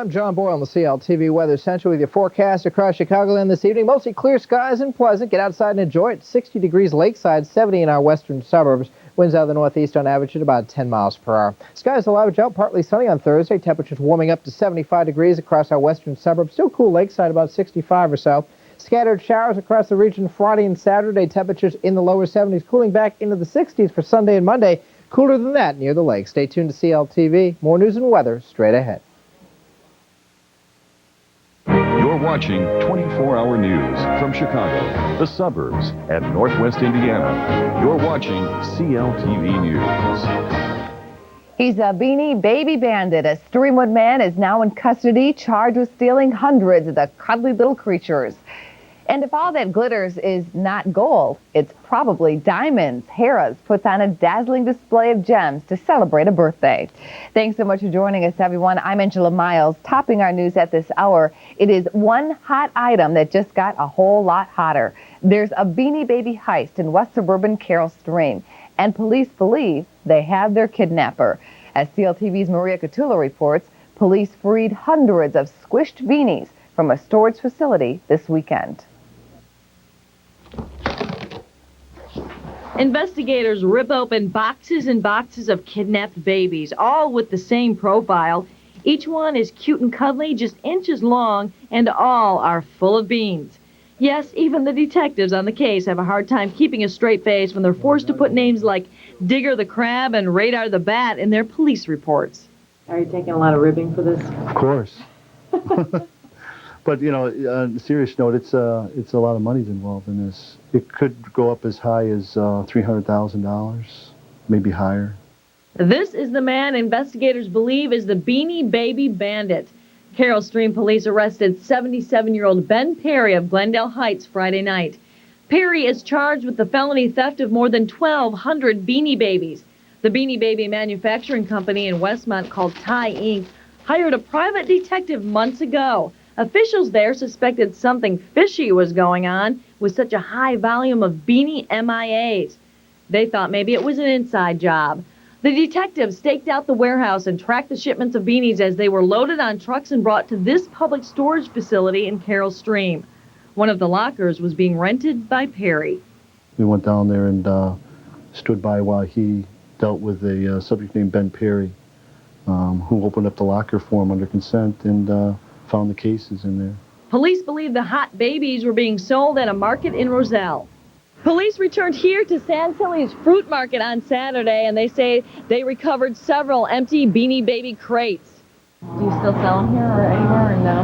I'm John Boyle on the CLTV Weather Center with your forecast across Chicagoland this evening. Mostly clear skies and pleasant. Get outside and enjoy it. 60 degrees lakeside, 70 in our western suburbs. Winds out of the northeast on average at about 10 miles per hour. Skies will average out partly sunny on Thursday. Temperatures warming up to 75 degrees across our western suburbs. Still cool lakeside, about 65 or so. Scattered showers across the region Friday and Saturday. Temperatures in the lower 70s, cooling back into the 60s for Sunday and Monday. Cooler than that near the lake. Stay tuned to CLTV. More news and weather straight ahead. You're watching 24-hour news from Chicago, the suburbs, and Northwest Indiana. You're watching CLTV News. He's a Beanie Baby bandit. A Streamwood man is now in custody, charged with stealing hundreds of the cuddly little creatures. And if all that glitters is not gold, it's probably diamonds. Harrah's puts on a dazzling display of gems to celebrate a birthday. Thanks so much for joining us, everyone. I'm Angela Miles. Topping our news at this hour, it is one hot item that just got a whole lot hotter. There's a Beanie Baby heist in west suburban Carol Stream, and police believe they have their kidnapper. As CLTV's Maria Catula reports, police freed hundreds of squished beanies from a storage facility this weekend. Investigators rip open boxes and boxes of kidnapped babies, all with the same profile. Each one is cute and cuddly, just inches long, and all are full of beans. Yes, even the detectives on the case have a hard time keeping a straight face when they're forced to put names like Digger the Crab and Radar the Bat in their police reports. Are you taking a lot of ribbing for this? Of course. But, you know, on a serious note, it's a lot of money's involved in this. It could go up as high as $300,000, maybe higher. This is the man investigators believe is the Beanie Baby bandit. Carroll Stream police arrested 77-year-old Ben Perry of Glendale Heights Friday night. Perry is charged with the felony theft of more than 1,200 Beanie Babies. The Beanie Baby manufacturing company in Westmont called Ty Inc. hired a private detective months ago. Officials there suspected something fishy was going on with such a high volume of beanie MIAs. They thought maybe it was an inside job. The detectives staked out the warehouse and tracked the shipments of beanies as they were loaded on trucks and brought to this public storage facility in Carroll Stream. One of the lockers was being rented by Perry. We went down there and stood by while he dealt with a subject named Ben Perry, who opened up the locker for him under consent and found the cases in there. Police believe the hot babies were being sold at a market in Roselle. Police returned here to San Silly's Fruit Market on Saturday, and they say they recovered several empty Beanie Baby crates. Do you still sell them here or anywhere or no?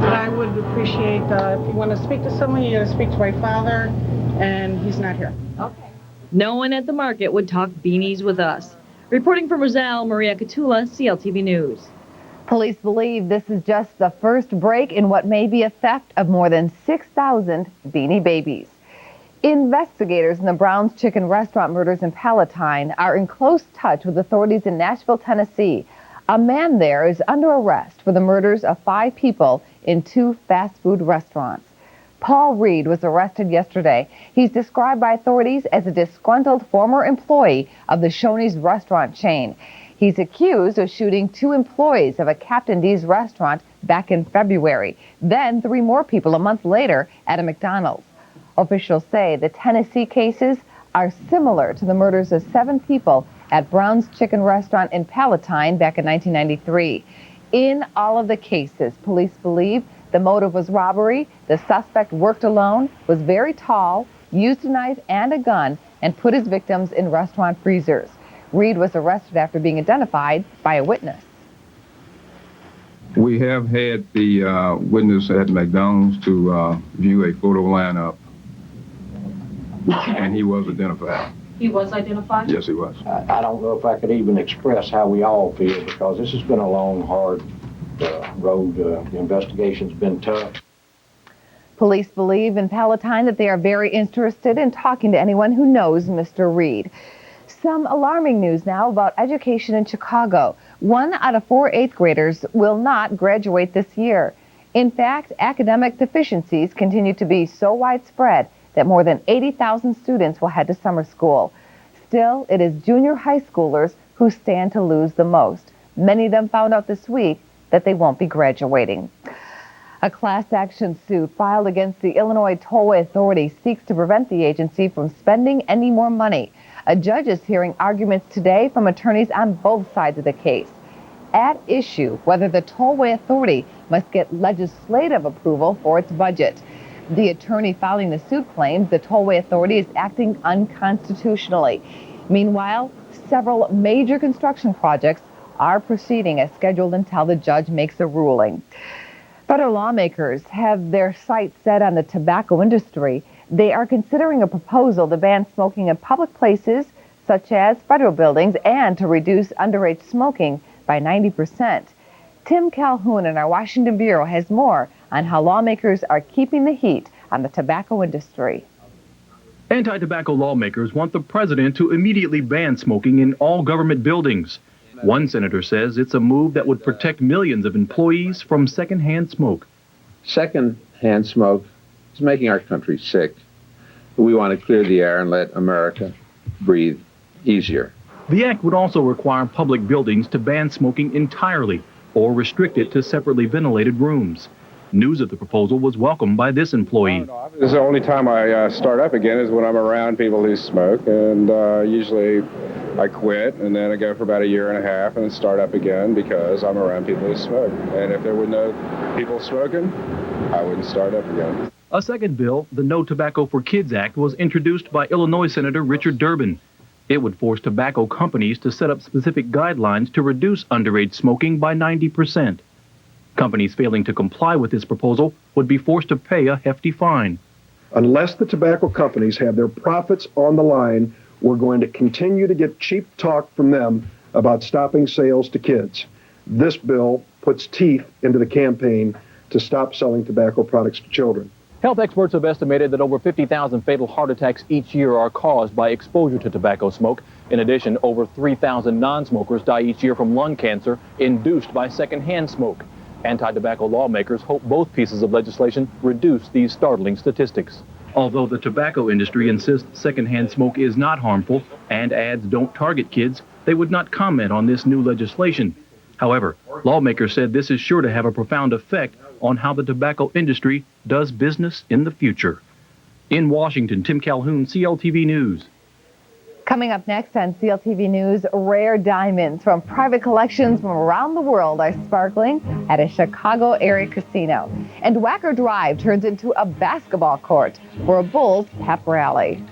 I would appreciate, if you want to speak to someone, you got to speak to my father, and he's not here. Okay. No one at the market would talk beanies with us. Reporting from Roselle, Maria Catula, CLTV News. Police believe this is just the first break in what may be a theft of more than 6,000 Beanie Babies. Investigators in the Brown's Chicken Restaurant murders in Palatine are in close touch with authorities in Nashville, Tennessee. A man there is under arrest for the murders of 5 people in 2 fast food restaurants. Paul Reed was arrested yesterday. He's described by authorities as a disgruntled former employee of the Shoney's restaurant chain. He's accused of shooting 2 employees of a Captain D's restaurant back in February, then 3 more people a month later at a McDonald's. Officials say the Tennessee cases are similar to the murders of 7 people at Brown's Chicken Restaurant in Palatine back in 1993. In all of the cases, police believe the motive was robbery. The suspect worked alone, was very tall, used a knife and a gun, and put his victims in restaurant freezers. Reed was arrested after being identified by a witness. We have had the witness at McDonald's to view a photo lineup, and he was identified. He was identified? Yes, he was. I don't know if I could even express how we all feel, because this has been a long, hard road. The investigation's been tough. Police believe in Palatine that they are very interested in talking to anyone who knows Mr. Reed. Some alarming news now about education in Chicago. 1 out of 4 8th graders will not graduate this year. In fact, academic deficiencies continue to be so widespread that more than 80,000 students will head to summer school. Still, it is junior high schoolers who stand to lose the most. Many of them found out this week that they won't be graduating. A class action suit filed against the Illinois Tollway Authority seeks to prevent the agency from spending any more money. A judge is hearing arguments today from attorneys on both sides of the case. At issue, whether the Tollway Authority must get legislative approval for its budget. The attorney filing the suit claims the Tollway Authority is acting unconstitutionally. Meanwhile, several major construction projects are proceeding as scheduled until the judge makes a ruling. Federal lawmakers have their sights set on the tobacco industry. They are considering a proposal to ban smoking in public places such as federal buildings and to reduce underage smoking by 90%. Tim Calhoun in our Washington Bureau has more on how lawmakers are keeping the heat on the tobacco industry. Anti-tobacco lawmakers want the president to immediately ban smoking in all government buildings. One senator says it's a move that would protect millions of employees from secondhand smoke. Secondhand smoke is making our country sick. We want to clear the air and let America breathe easier. The act would also require public buildings to ban smoking entirely or restrict it to separately ventilated rooms. News of the proposal was welcomed by this employee. This is the only time I start up again is when I'm around people who smoke, and usually I quit, and then I go for about a year and a half and start up again because I'm around people who smoke. And if there were no people smoking, I wouldn't start up again. A second bill, the No Tobacco for Kids Act, was introduced by Illinois Senator Richard Durbin. It would force tobacco companies to set up specific guidelines to reduce underage smoking by 90%. Companies failing to comply with this proposal would be forced to pay a hefty fine. Unless the tobacco companies have their profits on the line, we're going to continue to get cheap talk from them about stopping sales to kids. This bill puts teeth into the campaign to stop selling tobacco products to children. Health experts have estimated that over 50,000 fatal heart attacks each year are caused by exposure to tobacco smoke. In addition, over 3,000 non-smokers die each year from lung cancer induced by secondhand smoke. Anti-tobacco lawmakers hope both pieces of legislation reduce these startling statistics. Although the tobacco industry insists secondhand smoke is not harmful and ads don't target kids, they would not comment on this new legislation. However, lawmakers said this is sure to have a profound effect on how the tobacco industry does business in the future. In Washington, Tim Calhoun, CLTV News. Coming up next on CLTV News, rare diamonds from private collections from around the world are sparkling at a Chicago area casino. And Wacker Drive turns into a basketball court for a Bulls pep rally.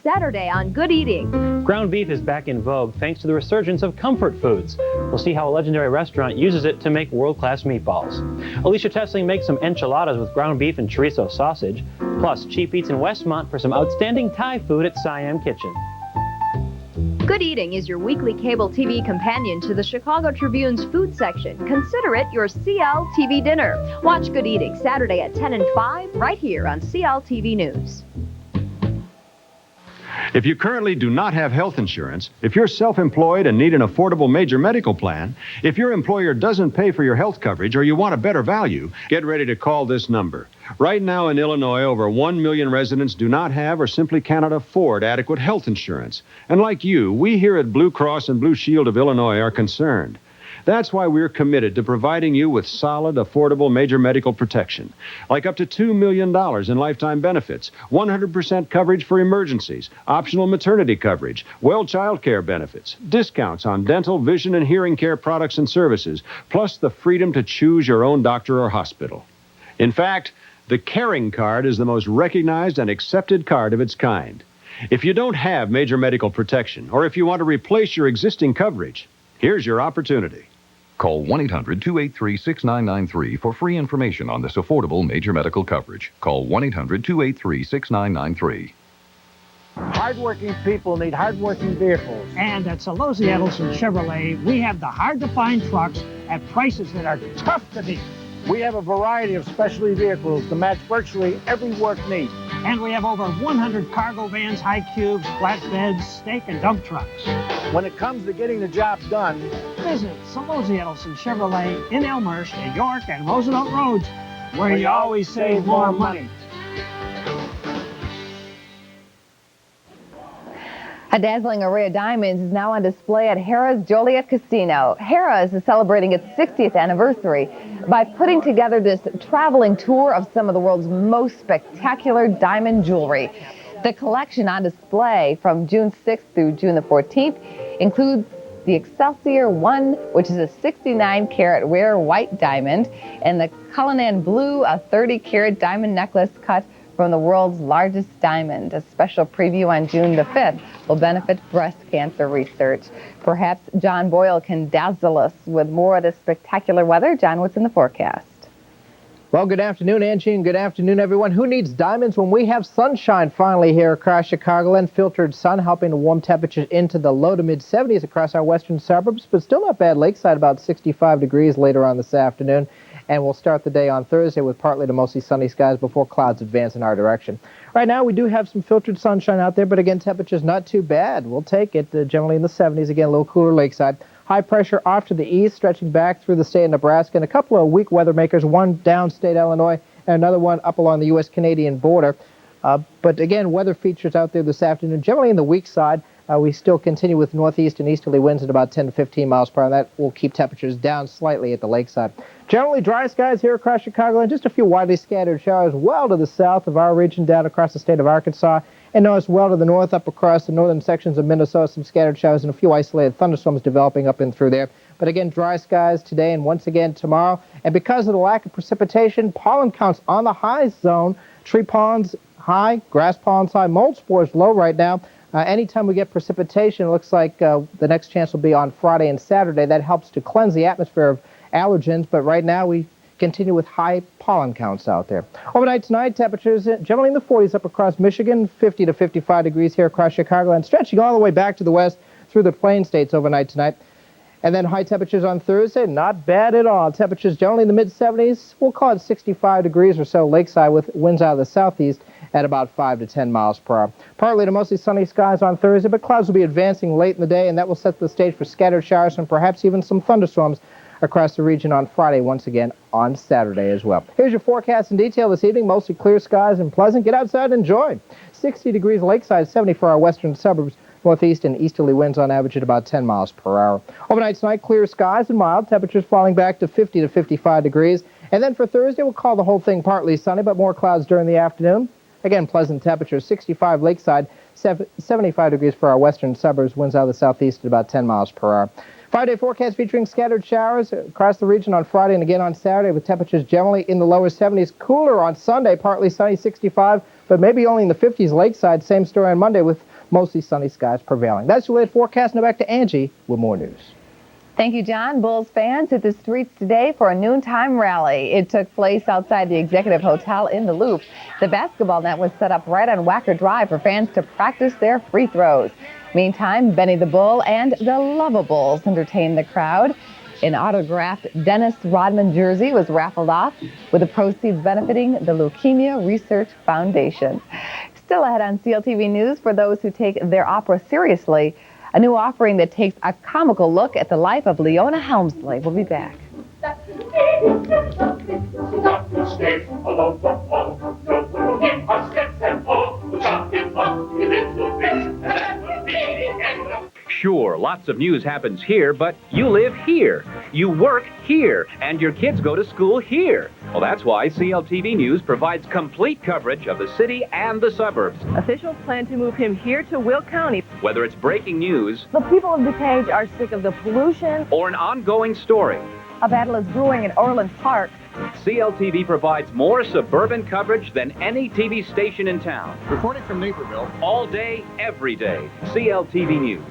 Saturday on Good Eating. Ground beef is back in vogue thanks to the resurgence of comfort foods. We'll see how a legendary restaurant uses it to make world-class meatballs. Alicia Tessling makes some enchiladas with ground beef and chorizo sausage. Plus, Cheap Eats in Westmont for some outstanding Thai food at Siam Kitchen. Good Eating is your weekly cable TV companion to the Chicago Tribune's food section. Consider it your CLTV dinner. Watch Good Eating Saturday at 10 and 5 right here on CLTV News. If you currently do not have health insurance, if you're self-employed and need an affordable major medical plan, if your employer doesn't pay for your health coverage or you want a better value, get ready to call this number. Right now in Illinois, over 1 million residents do not have or simply cannot afford adequate health insurance. And like you, we here at Blue Cross and Blue Shield of Illinois are concerned. That's why we're committed to providing you with solid, affordable major medical protection, like up to $2 million in lifetime benefits, 100% coverage for emergencies, optional maternity coverage, well child care benefits, discounts on dental, vision, and hearing care products and services, plus the freedom to choose your own doctor or hospital. In fact, the Caring Card is the most recognized and accepted card of its kind. If you don't have major medical protection, or if you want to replace your existing coverage, here's your opportunity. Call 1-800-283-6993 for free information on this affordable major medical coverage. Call 1-800-283-6993. Hardworking people need hardworking vehicles. And at Solozzi Edelson Chevrolet, we have the hard-to-find trucks at prices that are tough to beat. We have a variety of specialty vehicles to match virtually every work need. And we have over 100 cargo vans, high cubes, flatbeds, stake and dump trucks. When it comes to getting the job done, visit Solosi Edelson Chevrolet in Elmhurst, New York, and Roosevelt Roads, where you always save more money. A dazzling array of diamonds is now on display at Harrah's Joliet Casino. Harrah's is celebrating its 60th anniversary by putting together this traveling tour of some of the world's most spectacular diamond jewelry. The collection on display from June 6th through June the 14th includes the Excelsior 1, which is a 69-carat rare white diamond, and the Cullinan Blue, a 30-carat diamond necklace cut from the world's largest diamond. A special preview on June the 5th will benefit breast cancer research. Perhaps John Boyle can dazzle us with more of the spectacular weather. John, what's in the forecast? Well, good afternoon, Angie, and good afternoon, everyone. Who needs diamonds when we have sunshine finally here across Chicagoland? Filtered sun helping to warm temperatures into the low to mid-70s across our western suburbs, but still not bad lakeside, about 65 degrees later on this afternoon. And we'll start the day on Thursday with partly to mostly sunny skies before clouds advance in our direction. Right now, we do have some filtered sunshine out there, but again, temperatures not too bad. We'll take it generally in the 70s. Again, a little cooler lakeside. High pressure off to the east, stretching back through the state of Nebraska, and a couple of weak weather makers, one downstate Illinois and another one up along the U.S.-Canadian border. But again, weather features out there this afternoon, generally in the weak side. We still continue with northeast and easterly winds at about 10 to 15 miles per hour. That will keep temperatures down slightly at the lakeside. Generally dry skies here across Chicago, and just a few widely scattered showers well to the south of our region, down across the state of Arkansas, and notice well to the north, up across the northern sections of Minnesota, some scattered showers and a few isolated thunderstorms developing up and through there. But again, dry skies today and once again tomorrow. And because of the lack of precipitation, pollen counts on the high zone. Tree pollens high, grass pollens high, mold spores low right now. Anytime we get precipitation, it looks like the next chance will be on Friday and Saturday. That helps to cleanse the atmosphere of allergens, but right now we continue with high pollen counts out there. Overnight tonight, temperatures generally in the 40s up across Michigan, 50 to 55 degrees here across Chicago, and stretching all the way back to the west through the Plain States overnight tonight. And then high temperatures on Thursday, not bad at all. Temperatures generally in the mid-70s. We'll call it 65 degrees or so lakeside with winds out of the southeast at about 5 to 10 miles per hour. Partly to mostly sunny skies on Thursday, but clouds will be advancing late in the day, and that will set the stage for scattered showers and perhaps even some thunderstorms across the region on Friday, once again on Saturday as well. Here's your forecast in detail this evening. Mostly clear skies and pleasant. Get outside and enjoy. 60 degrees lakeside, 70 for our western suburbs. Northeast and easterly winds on average at about 10 miles per hour. Overnight tonight, clear skies and mild. Temperatures falling back to 50 to 55 degrees. And then for Thursday, we'll call the whole thing partly sunny, but more clouds during the afternoon. Again, pleasant temperatures, 65 lakeside, 75 degrees for our western suburbs. Winds out of the southeast at about 10 miles per hour. 5-day forecast featuring scattered showers across the region on Friday and again on Saturday, with temperatures generally in the lower 70s. Cooler on Sunday, partly sunny, 65, but maybe only in the 50s lakeside. Same story on Monday with mostly sunny skies prevailing. That's your latest forecast. Now back to Angie with more news. Thank you, John. Bulls fans hit the streets today for a noontime rally. It took place outside the Executive Hotel in the Loop. The basketball net was set up right on Wacker Drive for fans to practice their free throws. Meantime, Benny the Bull and the Lovables entertained the crowd. An autographed Dennis Rodman jersey was raffled off, with the proceeds benefiting the Leukemia Research Foundation. Still ahead on CLTV News, for those who take their opera seriously, a new offering that takes a comical look at the life of Leona Helmsley. We'll be back. Sure, lots of news happens here, but you live here. You work here, and your kids go to school here. Well, that's why CLTV News provides complete coverage of the city and the suburbs. Officials plan to move him here to Will County. Whether it's breaking news, The people of DuPage are sick of the pollution, or an ongoing story, a battle is brewing in Orland Park. CLTV provides more suburban coverage than any TV station in town. Reporting from Naperville. All day, every day. CLTV News.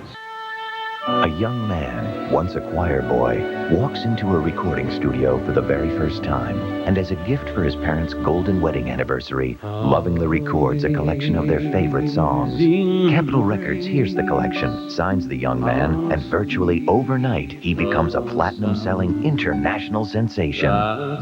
A young man, once a choir boy, walks into a recording studio for the very first time, and as a gift for his parents' golden wedding anniversary, lovingly records a collection of their favorite songs. Capitol Records hears the collection, signs the young man, and virtually overnight, he becomes a platinum-selling international sensation.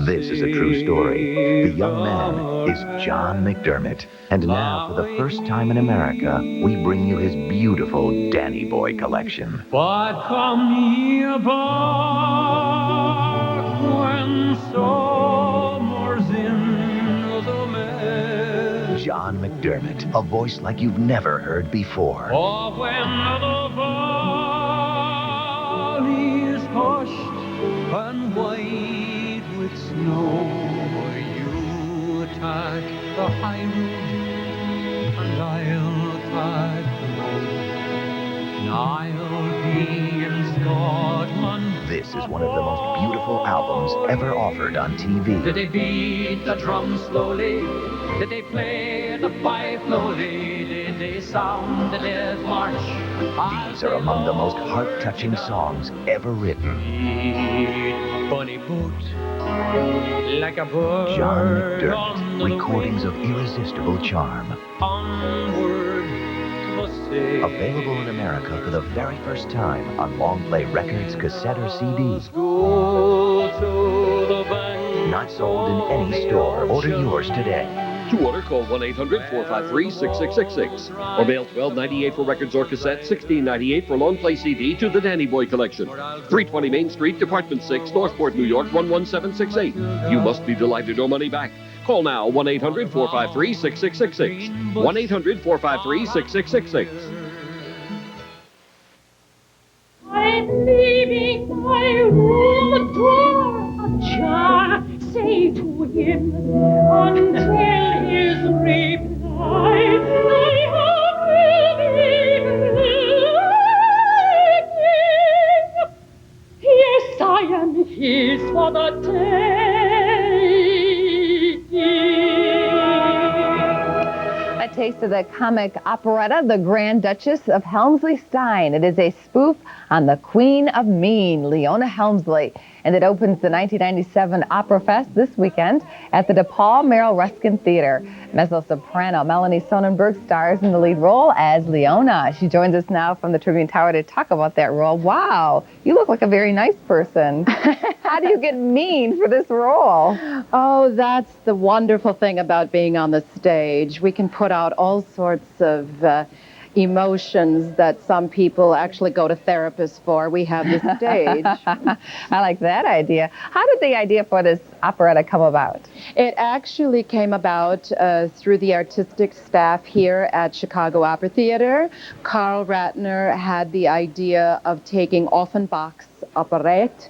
This is a true story. The young man is John McDermott. And now, for the first time in America, we bring you his beautiful Danny Boy collection. But come ye back when summer's in the May. John McDermott, a voice like you've never heard before. Oh, when the valley's hushed and white with snow, you attack the high road, and I'll attack the low. And I'll be in Scotland. This is one of the most beautiful albums ever offered on TV. Did they beat the drum slowly? Did they play the pipe slowly? Did they sound the death march? These are among the most heart-touching songs ever written. Bunny boat, like a bird. John McDermott, recordings of irresistible charm. Onward must say. Available in America for the very first time on Long Play Records, cassette, or CD. Go to the bank. Not sold in any store. Order yours today. To order, call 1-800-453-6666 or mail $12.98 for records or cassette, $16.98 for long play CD to the Danny Boy Collection. 320 Main Street, Department 6, Northport, New York, 11768. You must be delighted or money back. Call now 1-800-453-6666. 1-800-453-6666. I'm leaving my room door ajar. Say to him until his reply, I hope he'll be waiting. Yes, I am his for the taking. A taste of the comic operetta, The Grand Duchess of Helmsley Stein. It is a spoof on the Queen of Mean, Leona Helmsley. And it opens the 1997 Opera Fest this weekend at the DePaul Merrill Ruskin Theater. Mezzo-soprano Melanie Sonnenberg stars in the lead role as Leona. She joins us now from the Tribune Tower to talk about that role. Wow, you look like a very nice person. How do you get mean for this role? Oh, that's the wonderful thing about being on the stage. We can put out all sorts of emotions that some people actually go to therapists for. We have the stage. I like that idea. How did the idea for this operetta come about? It actually came about through the artistic staff here at Chicago Opera Theater. Carl Ratner had the idea of taking Offenbach's operette,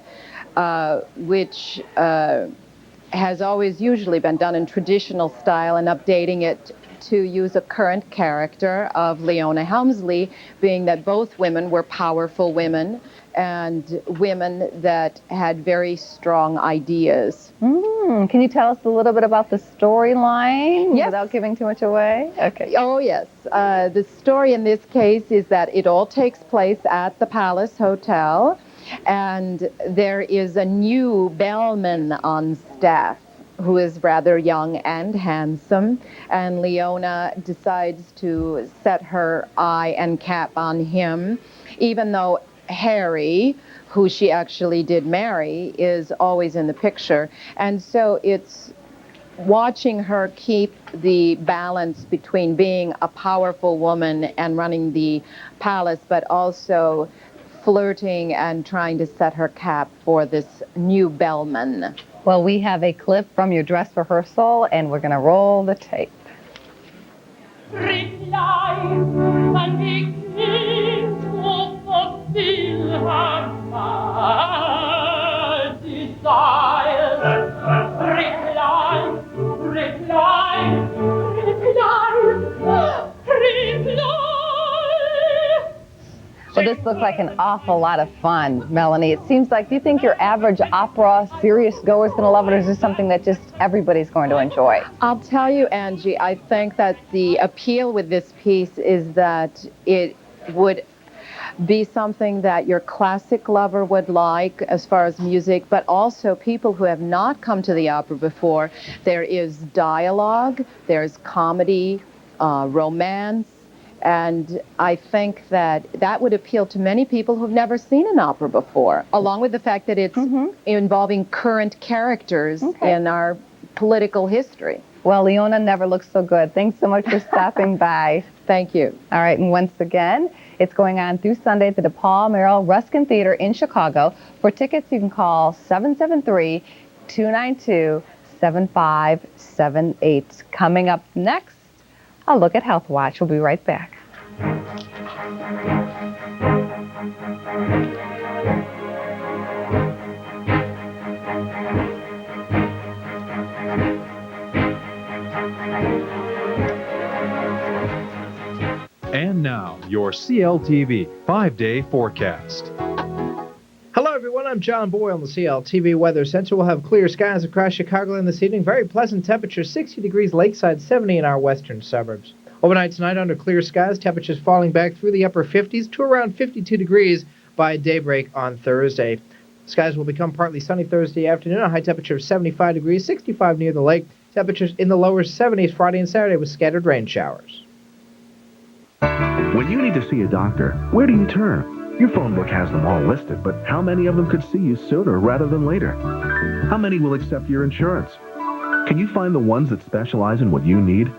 which has always usually been done in traditional style, and updating it to use a current character of Leona Helmsley, being that both women were powerful women and women that had very strong ideas. Can you tell us a little bit about the storyline without giving too much away? Okay. Oh, yes. The story in this case is that it all takes place at the Palace Hotel, and there is a new bellman on staff who is rather young and handsome, and Leona decides to set her eye and cap on him, even though Harry, who she actually did marry, is always in the picture. And so it's watching her keep the balance between being a powerful woman and running the palace, but also flirting and trying to set her cap for this new bellman. Well, we have a clip from your dress rehearsal, and we're going to roll the tape. Reply and begin to fulfill her mad desires. Reply, reply, reply, reply. Well, this looks like an awful lot of fun, Melanie. It seems like, do you think your average opera serious goer is going to love it, or is this something that just everybody's going to enjoy? I'll tell you, Angie, I think that the appeal with this piece is that it would be something that your classic lover would like as far as music, but also people who have not come to the opera before. There is dialogue, there's comedy, romance, and I think that would appeal to many people who've never seen an opera before, along with the fact that it's involving current characters in our political history. Well, Leona never looks so good. Thanks so much for stopping by. Thank you. All right, and once again, it's going on through Sunday at the DePaul Merrill Ruskin Theater in Chicago. For tickets, you can call 773-292-7578. Coming up next, a look at Health Watch. We'll be right back. And now, your CLTV 5-day forecast. Hello, everyone. I'm John Boyle in the CLTV Weather Center. We'll have clear skies across Chicagoland this evening. Very pleasant temperatures, 60 degrees lakeside, 70 in our western suburbs. Overnight tonight, under clear skies, temperatures falling back through the upper 50s to around 52 degrees by daybreak on Thursday. Skies will become partly sunny Thursday afternoon, a high temperature of 75 degrees, 65 near the lake. Temperatures in the lower 70s Friday and Saturday with scattered rain showers. When you need to see a doctor, where do you turn? Your phone book has them all listed, but how many of them could see you sooner rather than later? How many will accept your insurance? Can you find the ones that specialize in what you need?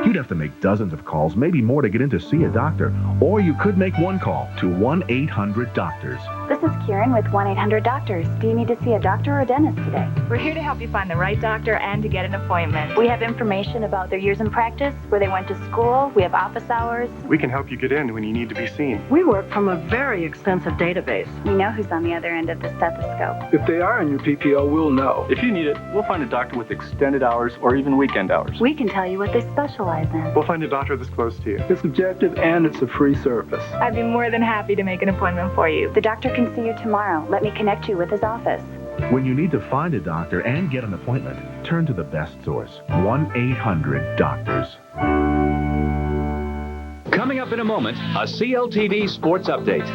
You'd have to make dozens of calls, maybe more, to get in to see a doctor. Or you could make one call to 1-800-DOCTORS. This is Kieran with 1-800-DOCTORS. Do you need to see a doctor or a dentist today? We're here to help you find the right doctor and to get an appointment. We have information about their years in practice, where they went to school. We have office hours. We can help you get in when you need to be seen. We work from a very extensive database. We know who's on the other end of the stethoscope. If they are in your PPO, we'll know. If you need it, we'll find a doctor with extended hours or even weekend hours. We can tell you what they specialize in. We'll find a doctor that's close to you. It's objective and it's a free service. I'd be more than happy to make an appointment for you. The doctor can see you tomorrow. Let me connect you with his office. When you need to find a doctor and get an appointment, turn to the best source, 1-800-DOCTORS. Coming up in a moment, a CLTV Sports Update.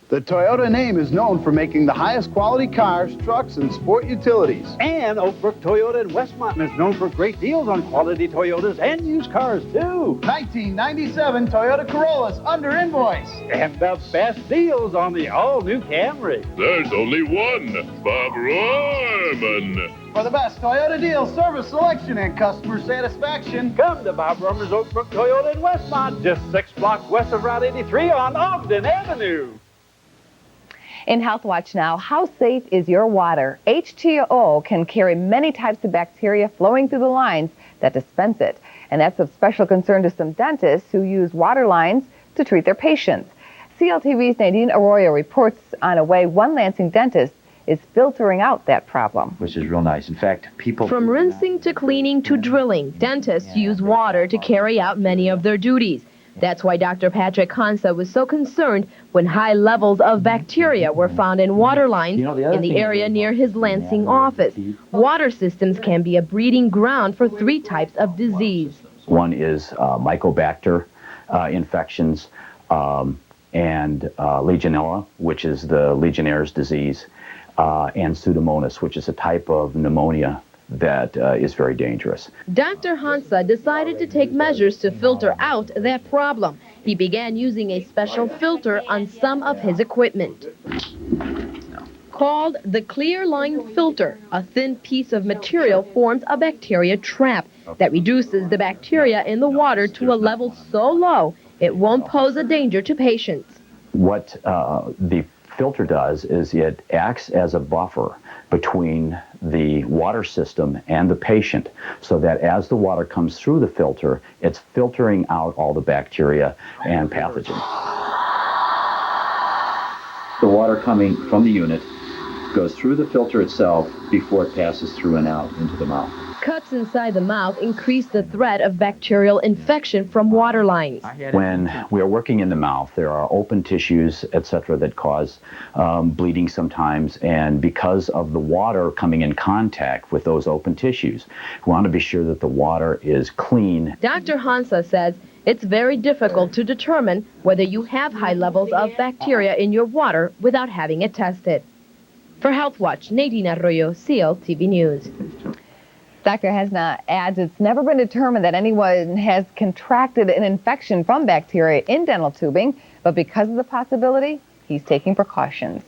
The Toyota name is known for making the highest quality cars, trucks, and sport utilities. And Oak Brook Toyota in Westmont is known for great deals on quality Toyotas and used cars, too. 1997 Toyota Corollas under invoice. And the best deals on the all-new Camry. There's only one, Bob Rohrman. For the best Toyota deals, service selection, and customer satisfaction, come to Bob Rohrman's Oak Brook Toyota in Westmont, just 6 blocks west of Route 83 on Ogden Avenue. In Health Watch now, how safe is your water? H2O can carry many types of bacteria flowing through the lines that dispense it. And that's of special concern to some dentists who use water lines to treat their patients. CLTV's Nadine Arroyo reports on a way one Lansing dentist is filtering out that problem. Which is real nice. In fact, people... From rinsing to cleaning to drilling, dentists use water to carry out many of their duties. That's why Dr. Patrick Hansa was so concerned when high levels of bacteria were found in water lines in the area near his Lansing office. Water systems can be a breeding ground for 3 types of disease. One is Mycobacter infections and Legionella, which is the Legionnaire's disease, and Pseudomonas, which is a type of pneumonia that is very dangerous. Dr. Hansa decided to take measures to filter out that problem. He began using a special filter on some of his equipment. Called the Clear Line Filter, a thin piece of material forms a bacteria trap that reduces the bacteria in the water to a level so low it won't pose a danger to patients. What the filter does is it acts as a buffer between the water system and the patient, so that as the water comes through the filter, it's filtering out all the bacteria and pathogens. The water coming from the unit goes through the filter itself before it passes through and out into the mouth. Cuts inside the mouth increase the threat of bacterial infection from water lines. When we are working in the mouth, there are open tissues, etc., that cause bleeding sometimes, and because of the water coming in contact with those open tissues, we want to be sure that the water is clean. Dr. Hansa says it's very difficult to determine whether you have high levels of bacteria in your water without having it tested. For Health Watch, Nadine Arroyo, CLTV News. Dr. Hesna adds it's never been determined that anyone has contracted an infection from bacteria in dental tubing, but because of the possibility, he's taking precautions.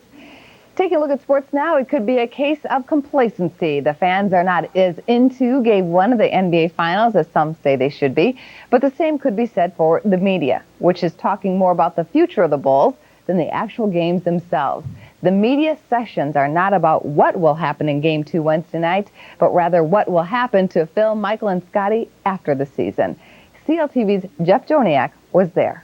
Taking a look at sports now, it could be a case of complacency. The fans are not as into Game 1 of the NBA Finals as some say they should be, but the same could be said for the media, which is talking more about the future of the Bulls than the actual games themselves. The media sessions are not about what will happen in Game 2 Wednesday night, but rather what will happen to Phil, Michael, and Scotty after the season. CLTV's Jeff Joniak was there.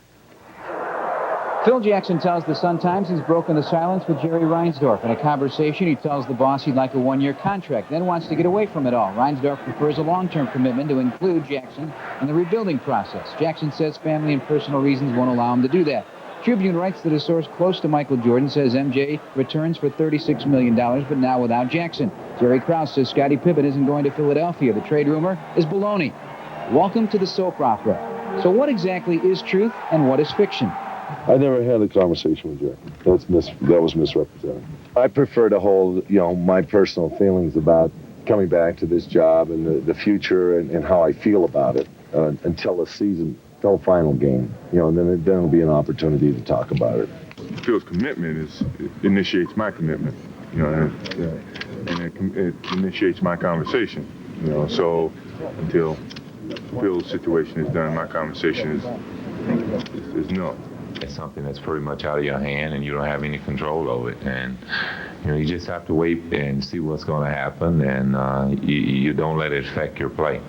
Phil Jackson tells the Sun-Times he's broken the silence with Jerry Reinsdorf. In a conversation, he tells the boss he'd like a one-year contract, then wants to get away from it all. Reinsdorf prefers a long-term commitment to include Jackson in the rebuilding process. Jackson says family and personal reasons won't allow him to do that. Tribune writes that a source close to Michael Jordan says MJ returns for $36 million, but now without Jackson. Jerry Krause says Scottie Pippen isn't going to Philadelphia. The trade rumor is baloney. Welcome to the soap opera. So what exactly is truth and what is fiction? I never had a conversation with Jerry. That was misrepresented. I prefer to hold, my personal feelings about coming back to this job and the future and how I feel about it until the season. Till final game, and then there'll be an opportunity to talk about it. Phil's commitment initiates my commitment, and it initiates my conversation, so until Phil's situation is done, my conversation is no. It's something that's pretty much out of your hand and you don't have any control over it, and you just have to wait and see what's going to happen, and you don't let it affect your play.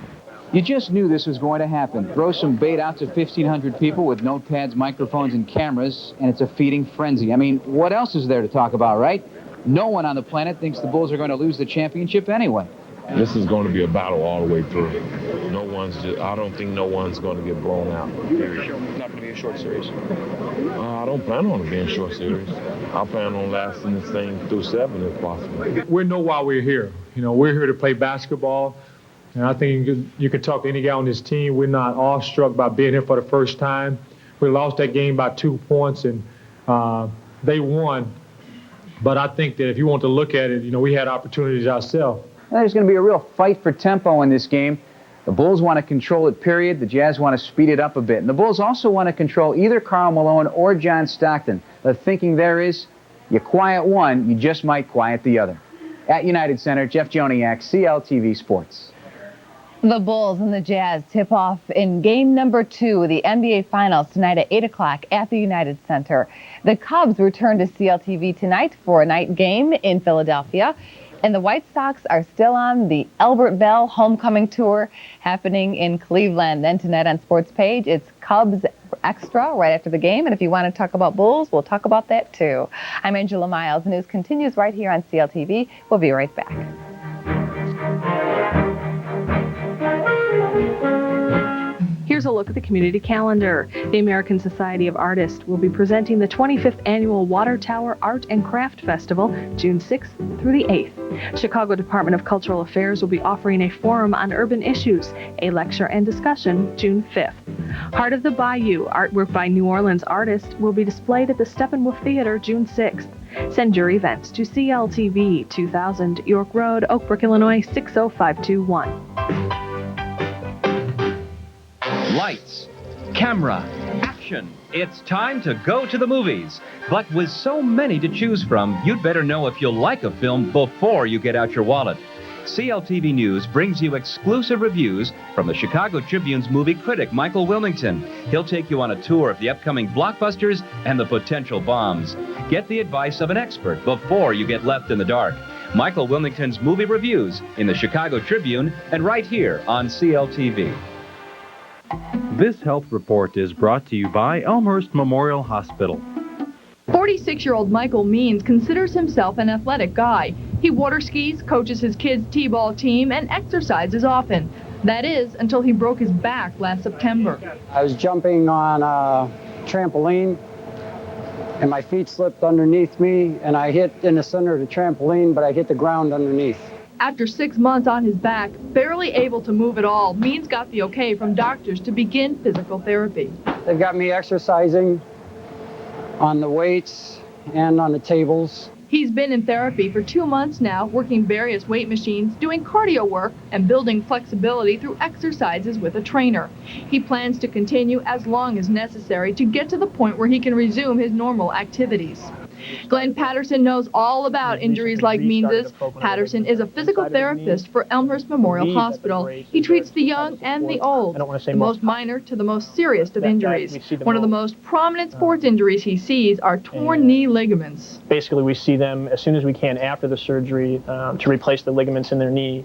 You just knew this was going to happen. Throw some bait out to 1,500 people with notepads, microphones, and cameras, and it's a feeding frenzy. I mean, what else is there to talk about, right? No one on the planet thinks the Bulls are going to lose the championship anyway. This is going to be a battle all the way through. I don't think no one's going to get blown out. It's not going to be a short series. I don't plan on it being a short series. I plan on lasting this thing through 7 if possible. We know why we're here. We're here to play basketball. And I think you can talk to any guy on this team. We're not awestruck by being here for the first time. We lost that game by 2 points, and they won. But I think that if you want to look at it, we had opportunities ourselves. There's going to be a real fight for tempo in this game. The Bulls want to control it, period. The Jazz want to speed it up a bit. And the Bulls also want to control either Karl Malone or John Stockton. The thinking there is, you quiet one, you just might quiet the other. At United Center, Jeff Joniak, CLTV Sports. The Bulls and the Jazz tip off in game number 2 of the NBA Finals tonight at 8 o'clock at the United Center. The Cubs return to CLTV tonight for a night game in Philadelphia. And the White Sox are still on the Albert Bell homecoming tour happening in Cleveland. Then tonight on Sports Page, it's Cubs Extra right after the game. And if you want to talk about Bulls, we'll talk about that too. I'm Angela Miles. News continues right here on CLTV. We'll be right back. Here's a look at the community calendar. The American Society of Artists will be presenting the 25th Annual Water Tower Art and Craft Festival, June 6th through the 8th. Chicago Department of Cultural Affairs will be offering a forum on urban issues, a lecture and discussion, June 5th. Heart of the Bayou, artwork by New Orleans artists, will be displayed at the Steppenwolf Theater, June 6th. Send your events to CLTV 2000 York Road, Oak Brook, Illinois 60521. Lights, camera, action. It's time to go to the movies. But with so many to choose from, you'd better know if you'll like a film before you get out your wallet. CLTV News brings you exclusive reviews from the Chicago Tribune's movie critic, Michael Wilmington. He'll take you on a tour of the upcoming blockbusters and the potential bombs. Get the advice of an expert before you get left in the dark. Michael Wilmington's movie reviews in the Chicago Tribune and right here on CLTV. This health report is brought to you by Elmhurst Memorial Hospital. 46-year-old Michael Means considers himself an athletic guy. He water skis, coaches his kids' t-ball team, and exercises often. That is, until he broke his back last September. I was jumping on a trampoline, and my feet slipped underneath me, and I hit in the center of the trampoline, but I hit the ground underneath. After 6 months on his back, barely able to move at all, Means got the okay from doctors to begin physical therapy. They've got me exercising on the weights and on the tables. He's been in therapy for 2 months now, working various weight machines, doing cardio work, and building flexibility through exercises with a trainer. He plans to continue as long as necessary to get to the point where he can resume his normal activities. Glenn Patterson knows all about injuries like Means's. Patterson is a physical therapist for Elmhurst Memorial Hospital. He treats the young and the old, the most minor to the most serious of injuries. One of the most prominent sports injuries he sees are torn knee ligaments. Basically, we see them as soon as we can after the surgery to replace the ligaments in their knee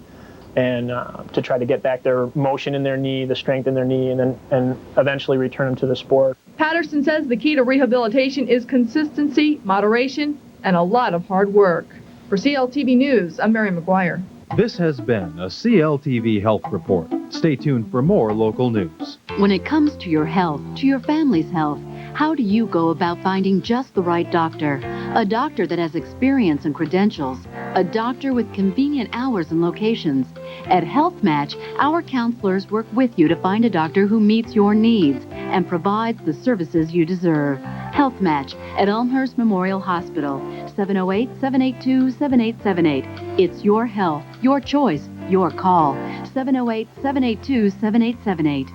and to try to get back their motion in their knee, the strength in their knee, and eventually return them to the sport. Patterson says the key to rehabilitation is consistency, moderation, and a lot of hard work. For CLTV News, I'm Mary McGuire. This has been a CLTV Health Report. Stay tuned for more local news. When it comes to your health, to your family's health, how do you go about finding just the right doctor? A doctor that has experience and credentials. A doctor with convenient hours and locations. At Health Match, our counselors work with you to find a doctor who meets your needs and provides the services you deserve. Health Match at Elmhurst Memorial Hospital, 708-782-7878. It's your health, your choice, your call. 708-782-7878.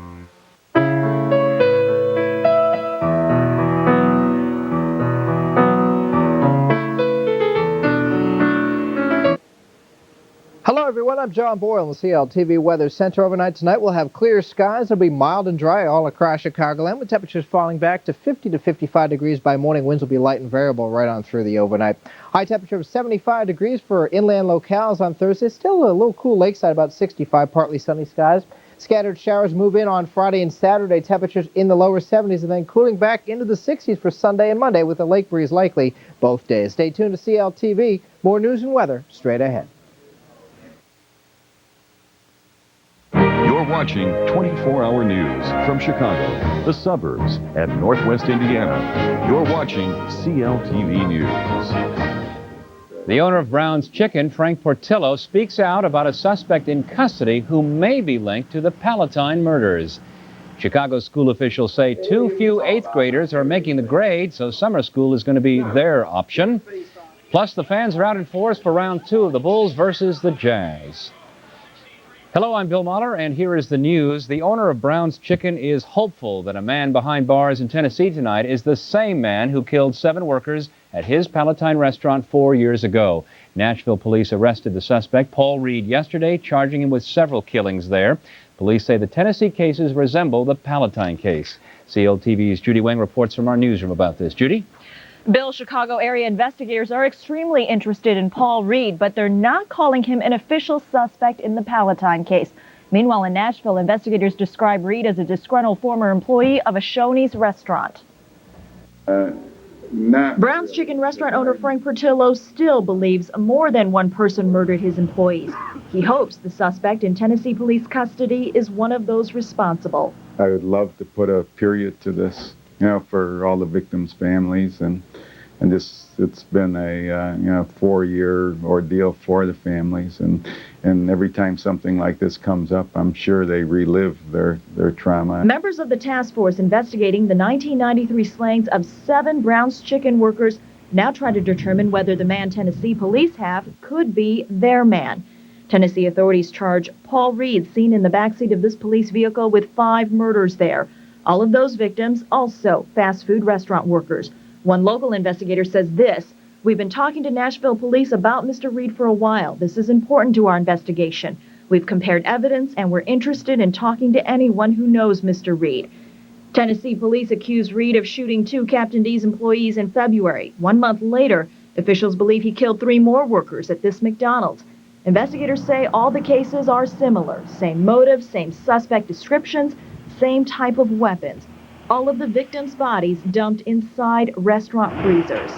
Hello, everyone. I'm John Boyle in the CLTV Weather Center. Overnight tonight, we'll have clear skies. It'll be mild and dry all across Chicagoland, with temperatures falling back to 50 to 55 degrees by morning. Winds will be light and variable right on through the overnight. High temperature of 75 degrees for inland locales on Thursday. Still a little cool lakeside, about 65, partly sunny skies. Scattered showers move in on Friday and Saturday. Temperatures in the lower 70s and then cooling back into the 60s for Sunday and Monday with a lake breeze likely both days. Stay tuned to CLTV. More news and weather straight ahead. You're watching 24-hour news from Chicago, the suburbs, and Northwest Indiana. You're watching CLTV News. The owner of Brown's Chicken, Frank Portillo, speaks out about a suspect in custody who may be linked to the Palatine murders. Chicago school officials say too few 8th graders are making the grade, so summer school is going to be their option. Plus, the fans are out in force for round 2 of the Bulls versus the Jazz. Hello, I'm Bill Mahler, and here is the news. The owner of Brown's Chicken is hopeful that a man behind bars in Tennessee tonight is the same man who killed 7 workers at his Palatine restaurant 4 years ago. Nashville police arrested the suspect, Paul Reed, yesterday, charging him with several killings there. Police say the Tennessee cases resemble the Palatine case. CLTV's Judy Wang reports from our newsroom about this. Judy? Bill, Chicago area investigators are extremely interested in Paul Reed, but they're not calling him an official suspect in the Palatine case. Meanwhile, in Nashville, investigators describe Reed as a disgruntled former employee of a Shoney's restaurant. Brown's Chicken restaurant owner Frank Portillo still believes more than one person murdered his employees. He hopes the suspect in Tennessee police custody is one of those responsible. I would love to put a period to this, for all the victims' families, and this, it's been a 4-year ordeal for the families, and every time something like this comes up, I'm sure they relive their trauma. Members of the task force investigating the 1993 slayings of 7 Brown's Chicken workers now try to determine whether the man Tennessee police have could be their man. Tennessee authorities charge Paul Reed, seen in the backseat of this police vehicle, with 5 murders there. All of those victims also fast food restaurant workers. One local investigator says this: "We've been talking to Nashville police about Mr. Reed for a while. This is important to our investigation. We've compared evidence and we're interested in talking to anyone who knows Mr. Reed." Tennessee police accuse Reed of shooting 2 Captain D's employees in February. 1 month later, officials believe he killed 3 more workers at this McDonald's. Investigators say all the cases are similar. Same motives, same suspect descriptions, same type of weapons. All of the victims' bodies dumped inside restaurant freezers.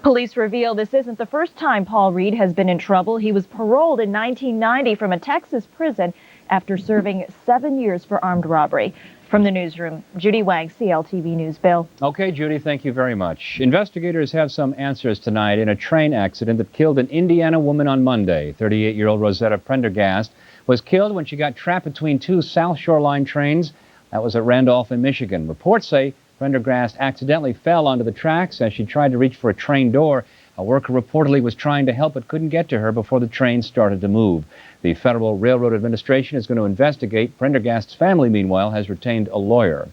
Police reveal this isn't the first time Paul Reed has been in trouble. He was paroled in 1990 from a Texas prison after serving 7 years for armed robbery. From the newsroom, Judy Wang, CLTV News. Bill. Okay, Judy, thank you very much. Investigators have some answers tonight in a train accident that killed an Indiana woman on Monday. 38-year-old Rosetta Prendergast was killed when she got trapped between two South Shoreline trains. That was at Randolph in Michigan. Reports say Prendergast accidentally fell onto the tracks as she tried to reach for a train door. A worker reportedly was trying to help but couldn't get to her before the train started to move. The Federal Railroad Administration is going to investigate. Prendergast's family, meanwhile, has retained a lawyer.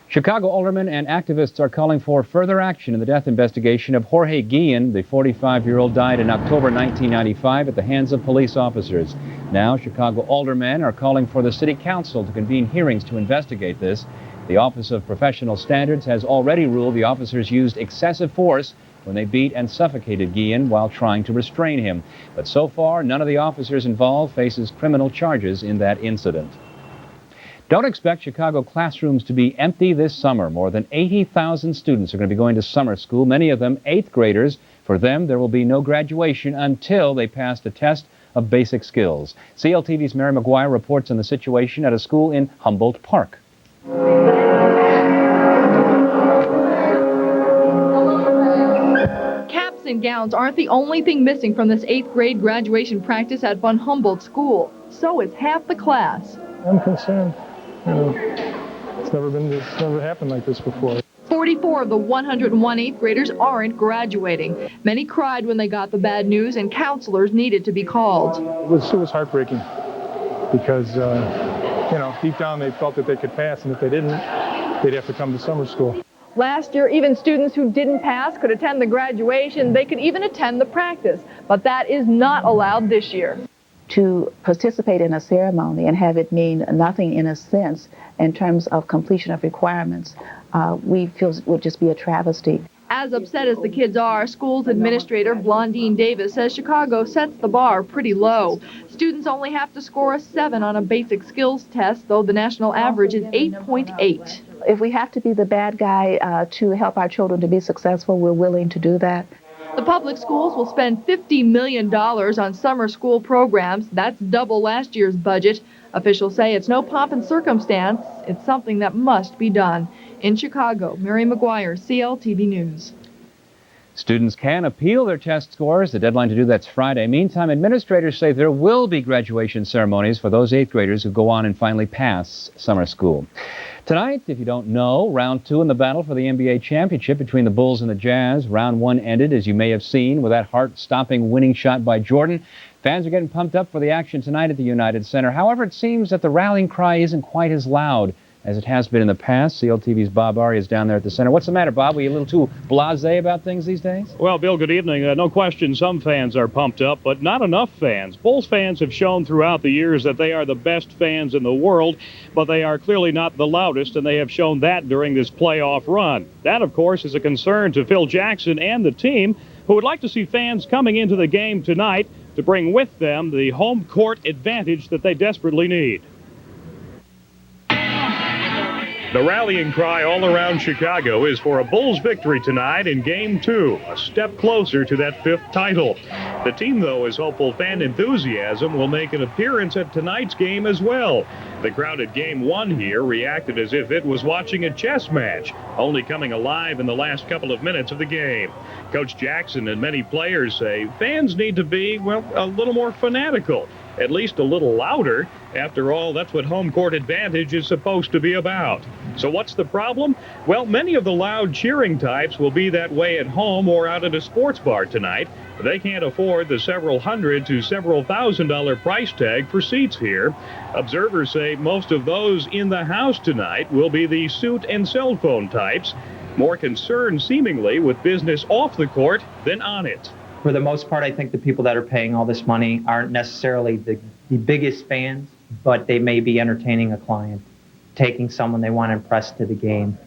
Chicago aldermen and activists are calling for further action in the death investigation of Jorge Guillen. The 45-year-old died in October 1995 at the hands of police officers. Now, Chicago aldermen are calling for the city council to convene hearings to investigate this. The Office of Professional Standards has already ruled the officers used excessive force when they beat and suffocated Guillen while trying to restrain him. But so far, none of the officers involved faces criminal charges in that incident. Don't expect Chicago classrooms to be empty this summer. More than 80,000 students are going to be going to summer school, many of them 8th graders. For them, there will be no graduation until they pass the test of basic skills. CLTV's Mary McGuire reports on the situation at a school in Humboldt Park. Caps and gowns aren't the only thing missing from this 8th grade graduation practice at Von Humboldt School. So is half the class. I'm concerned. It's never happened like this before. 44 of the 101 8th graders aren't graduating. Many cried when they got the bad news, and counselors needed to be called. It was heartbreaking because, deep down they felt that they could pass, and if they didn't, they'd have to come to summer school. Last year, even students who didn't pass could attend the graduation. They could even attend the practice, but that is not allowed this year. To participate in a ceremony and have it mean nothing in a sense in terms of completion of requirements, we feel would just be a travesty. As upset as the kids are, school's administrator Blondine Davis says Chicago sets the bar pretty low. Students only have to score a 7 on a basic skills test, though the national average is 8.8. If we have to be the bad guy to help our children to be successful, we're willing to do that. The public schools will spend $50 million on summer school programs. That's double last year's budget. Officials say it's no pomp and circumstance. It's something that must be done. In Chicago, Mary McGuire, CLTV News. Students can appeal their test scores. The deadline to do that's Friday. Meantime, administrators say there will be graduation ceremonies for those 8th graders who go on and finally pass summer school. Tonight, if you don't know, round 2 in the battle for the NBA championship between the Bulls and the Jazz. Round 1 ended, as you may have seen, with that heart-stopping winning shot by Jordan. Fans are getting pumped up for the action tonight at the United Center. However, it seems that the rallying cry isn't quite as loud as it has been in the past. CLTV's Bob Ari is down there at the center. What's the matter, Bob? Were you a little too blasé about things these days? Well, Bill, good evening. No question some fans are pumped up, but not enough fans. Bulls fans have shown throughout the years that they are the best fans in the world, but they are clearly not the loudest, and they have shown that during this playoff run. That, of course, is a concern to Phil Jackson and the team, who would like to see fans coming into the game tonight to bring with them the home court advantage that they desperately need. The rallying cry all around Chicago is for a Bulls victory tonight in Game 2, a step closer to that 5th title. The team, though, is hopeful fan enthusiasm will make an appearance at tonight's game as well. The crowd at Game 1 here reacted as if it was watching a chess match, only coming alive in the last couple of minutes of the game. Coach Jackson and many players say fans need to be, well, a little more fanatical, at least a little louder. After all, that's what home court advantage is supposed to be about. So what's the problem? Well, many of the loud cheering types will be that way at home or out at a sports bar tonight. They can't afford the several hundred to several $1,000 price tag for seats here. Observers say most of those in the house tonight will be the suit and cell phone types, more concerned seemingly with business off the court than on it. For the most part, I think the people that are paying all this money aren't necessarily the biggest fans, but they may be entertaining a client, taking someone they want to impress to the game.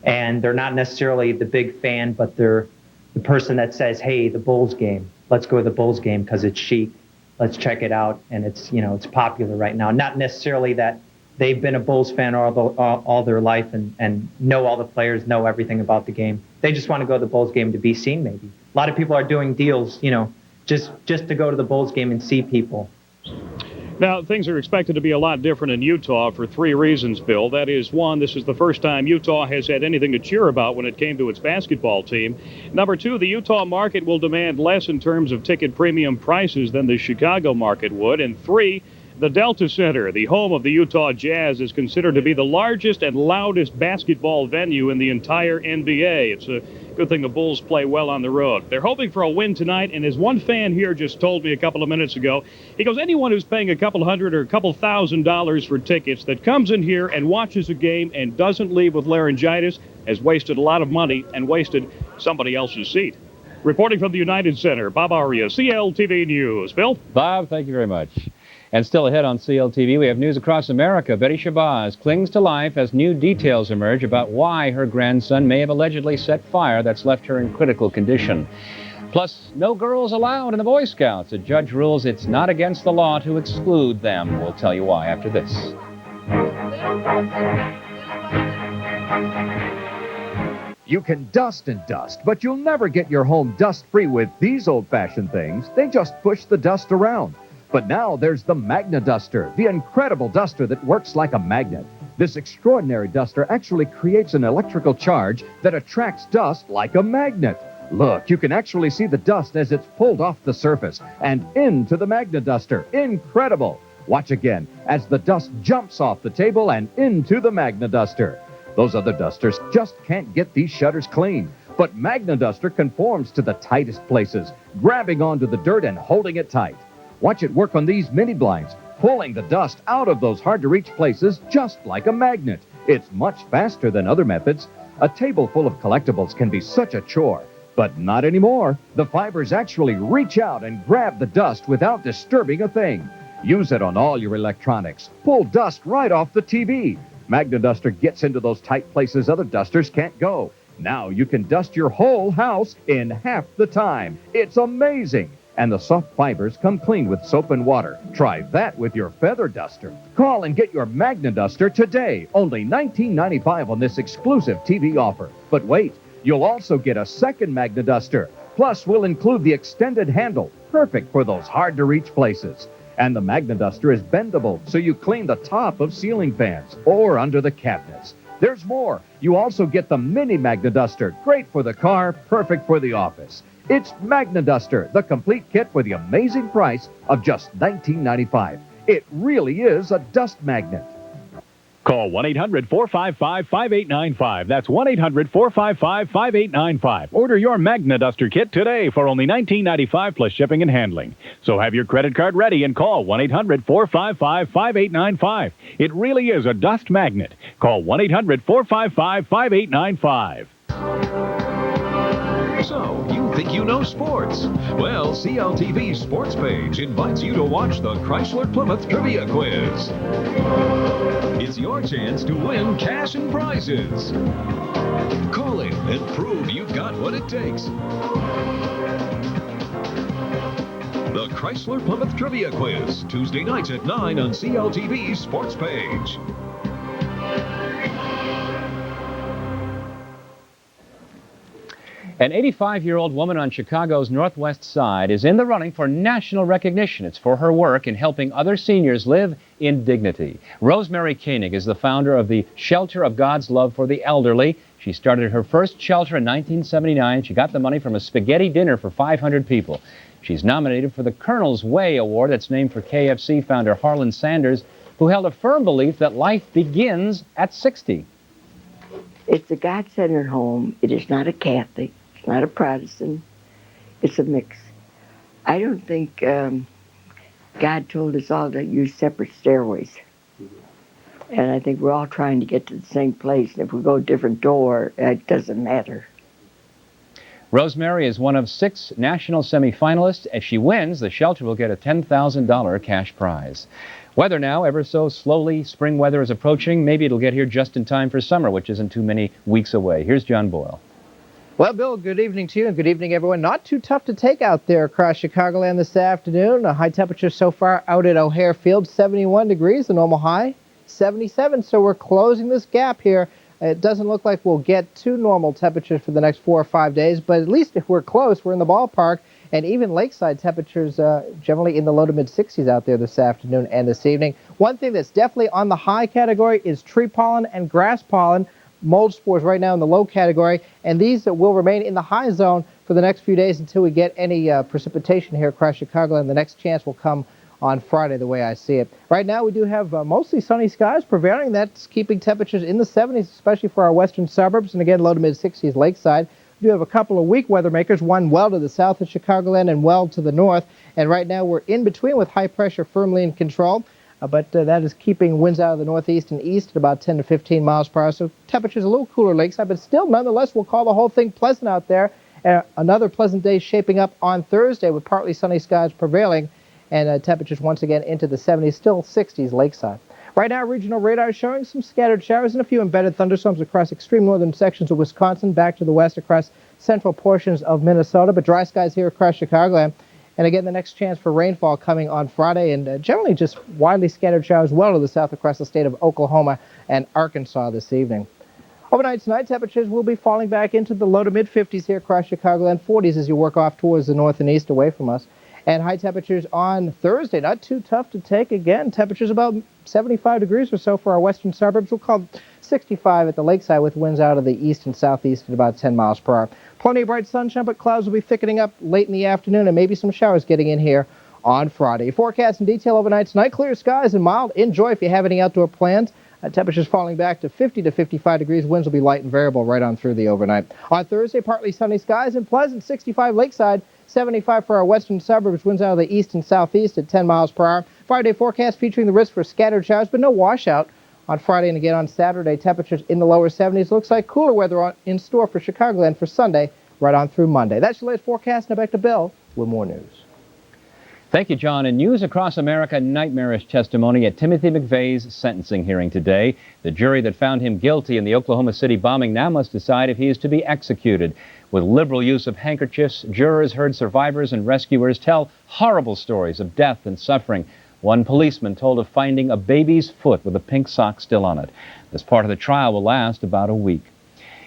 And they're not necessarily the big fan, but they're the person that says, hey, the Bulls game, let's go to the Bulls game because it's chic. Let's check it out. And it's, it's popular right now. Not necessarily that they've been a Bulls fan all their life and know all the players, know everything about the game. They just want to go to the Bulls game to be seen, maybe. A lot of people are doing deals, just to go to the Bulls game and see people. Now, things are expected to be a lot different in Utah for 3 reasons, Bill. That is, 1, this is the first time Utah has had anything to cheer about when it came to its basketball team. Number 2, the Utah market will demand less in terms of ticket premium prices than the Chicago market would. And 3, the Delta Center, the home of the Utah Jazz, is considered to be the largest and loudest basketball venue in the entire NBA. It's a good thing the Bulls play well on the road. They're hoping for a win tonight, and as one fan here just told me a couple of minutes ago, he goes, anyone who's paying a couple $100 or a couple $1,000 for tickets that comes in here and watches a game and doesn't leave with laryngitis has wasted a lot of money and wasted somebody else's seat. Reporting from the United Center, Bob Aria, CLTV News. Bill? Bob, thank you very much. And still ahead on CLTV, we have news across America. Betty Shabazz clings to life as new details emerge about why her grandson may have allegedly set fire that's left her in critical condition. Plus, no girls allowed in the Boy Scouts. A judge rules it's not against the law to exclude them. We'll tell you why after this. You can dust and dust, but you'll never get your home dust-free with these old-fashioned things. They just push the dust around. But now there's the Magna Duster, the incredible duster that works like a magnet. This extraordinary duster actually creates an electrical charge that attracts dust like a magnet. Look, you can actually see the dust as it's pulled off the surface and into the Magna Duster. Incredible! Watch again as the dust jumps off the table and into the Magna Duster. Those other dusters just can't get these shutters clean. But Magna Duster conforms to the tightest places, grabbing onto the dirt and holding it tight. Watch it work on these mini blinds, pulling the dust out of those hard-to-reach places just like a magnet. It's much faster than other methods. A table full of collectibles can be such a chore, but not anymore. The fibers actually reach out and grab the dust without disturbing a thing. Use it on all your electronics. Pull dust right off the TV. Magna Duster gets into those tight places other dusters can't go. Now you can dust your whole house in half the time. It's amazing. And the soft fibers come clean with soap and water. Try that with your feather duster. Call and get your Magna Duster today. Only $19.95 on this exclusive TV offer. But wait, you'll also get a second Magna Duster. Plus, we'll include the extended handle, perfect for those hard-to-reach places. And the Magna Duster is bendable, so you clean the top of ceiling fans or under the cabinets. There's more. You also get the mini Magna Duster, great for the car, perfect for the office. It's Magna Duster, the complete kit for the amazing price of just $19.95. It really is a dust magnet. Call 1-800-455-5895. That's 1-800-455-5895. Order your Magna Duster kit today for only $19.95 plus shipping and handling. So have your credit card ready and call 1-800-455-5895. It really is a dust magnet. Call 1-800-455-5895. So, you think you know sports? Well, CLTV's sports page invites you to watch the Chrysler Plymouth Trivia Quiz. It's your chance to win cash and prizes. Call in and prove you've got what it takes. The Chrysler Plymouth Trivia Quiz, Tuesday nights at 9 on CLTV's sports page. An 85-year-old woman on Chicago's Northwest Side is in the running for national recognition. It's for her work in helping other seniors live in dignity. Rosemary Koenig is the founder of the Shelter of God's Love for the Elderly. She started her first shelter in 1979. She got the money from a spaghetti dinner for 500 people. She's nominated for the Colonel's Way Award that's named for KFC founder Harlan Sanders, who held a firm belief that life begins at 60. It's a God-centered home. It is not a Catholic. It's not a Protestant. It's a mix. I don't think God told us all to use separate stairways. And I think we're all trying to get to the same place. And if we go a different door, it doesn't matter. Rosemary is one of 6 national semifinalists. If she wins, the shelter will get a $10,000 cash prize. Weather now, ever so slowly. Spring weather is approaching. Maybe it'll get here just in time for summer, which isn't too many weeks away. Here's John Boyle. Well, Bill, good evening to you, and good evening, everyone. Not too tough to take out there across Chicagoland this afternoon. A high temperature so far out at O'Hare Field, 71 degrees, the normal high. 77. So we're closing this gap here. It doesn't look like we'll get to normal temperatures for the next 4 or 5 days, but at least if we're close, we're in the ballpark. And even lakeside temperatures generally in the low to mid 60s out there this afternoon and this evening. One thing that's definitely on the high category is tree pollen and grass pollen. Mold spores right now in the low category, and these will remain in the high zone for the next few days until we get any precipitation here across Chicago, and the next chance will come on Friday, the way I see it. Right now, we do have mostly sunny skies prevailing. That's keeping temperatures in the 70s, especially for our western suburbs, and again, low to mid 60s lakeside. We do have a couple of weak weather makers, one well to the south of Chicagoland and well to the north, and right now we're in between with high pressure firmly in control. But that is keeping winds out of the northeast and east at about 10 to 15 miles per hour. So temperatures a little cooler lakeside, but still, nonetheless, we'll call the whole thing pleasant out there. Another pleasant day shaping up on Thursday with partly sunny skies prevailing, and temperatures once again into the 70s, still 60s lakeside. Right now, regional radar showing some scattered showers and a few embedded thunderstorms across extreme northern sections of Wisconsin, back to the west across central portions of Minnesota, but dry skies here across Chicagoland. And again, the next chance for rainfall coming on Friday, and generally just widely scattered showers well to the south across the state of Oklahoma and Arkansas this evening. Overnight tonight, temperatures will be falling back into the low to mid 50s here across Chicagoland, 40s as you work off towards the north and east away from us. And high temperatures on Thursday, not too tough to take. Again, temperatures about 75 degrees or so for our western suburbs. We'll call 65 at the lakeside with winds out of the east and southeast at about 10 miles per hour. Plenty of bright sunshine, but clouds will be thickening up late in the afternoon and maybe some showers getting in here on Friday. Forecast in detail overnight tonight. Clear skies and mild. Enjoy if you have any outdoor plans. Temperatures falling back to 50 to 55 degrees. Winds will be light and variable right on through the overnight. On Thursday, partly sunny skies and pleasant. 65 lakeside. 75 for our western suburbs. Winds out of the east and southeast at 10 miles per hour. Friday forecast featuring the risk for scattered showers, but no washout on Friday and again on Saturday. Temperatures in the lower 70s. Looks like cooler weather in store for Chicagoland for Sunday, right on through Monday. That's your latest forecast. Now back to Bill with more news. Thank you, John. In news across America, nightmarish testimony at Timothy McVeigh's sentencing hearing today. The jury that found him guilty in the Oklahoma City bombing now must decide if he is to be executed. With liberal use of handkerchiefs, jurors heard survivors and rescuers tell horrible stories of death and suffering. One policeman told of finding a baby's foot with a pink sock still on it. This part of the trial will last about a week.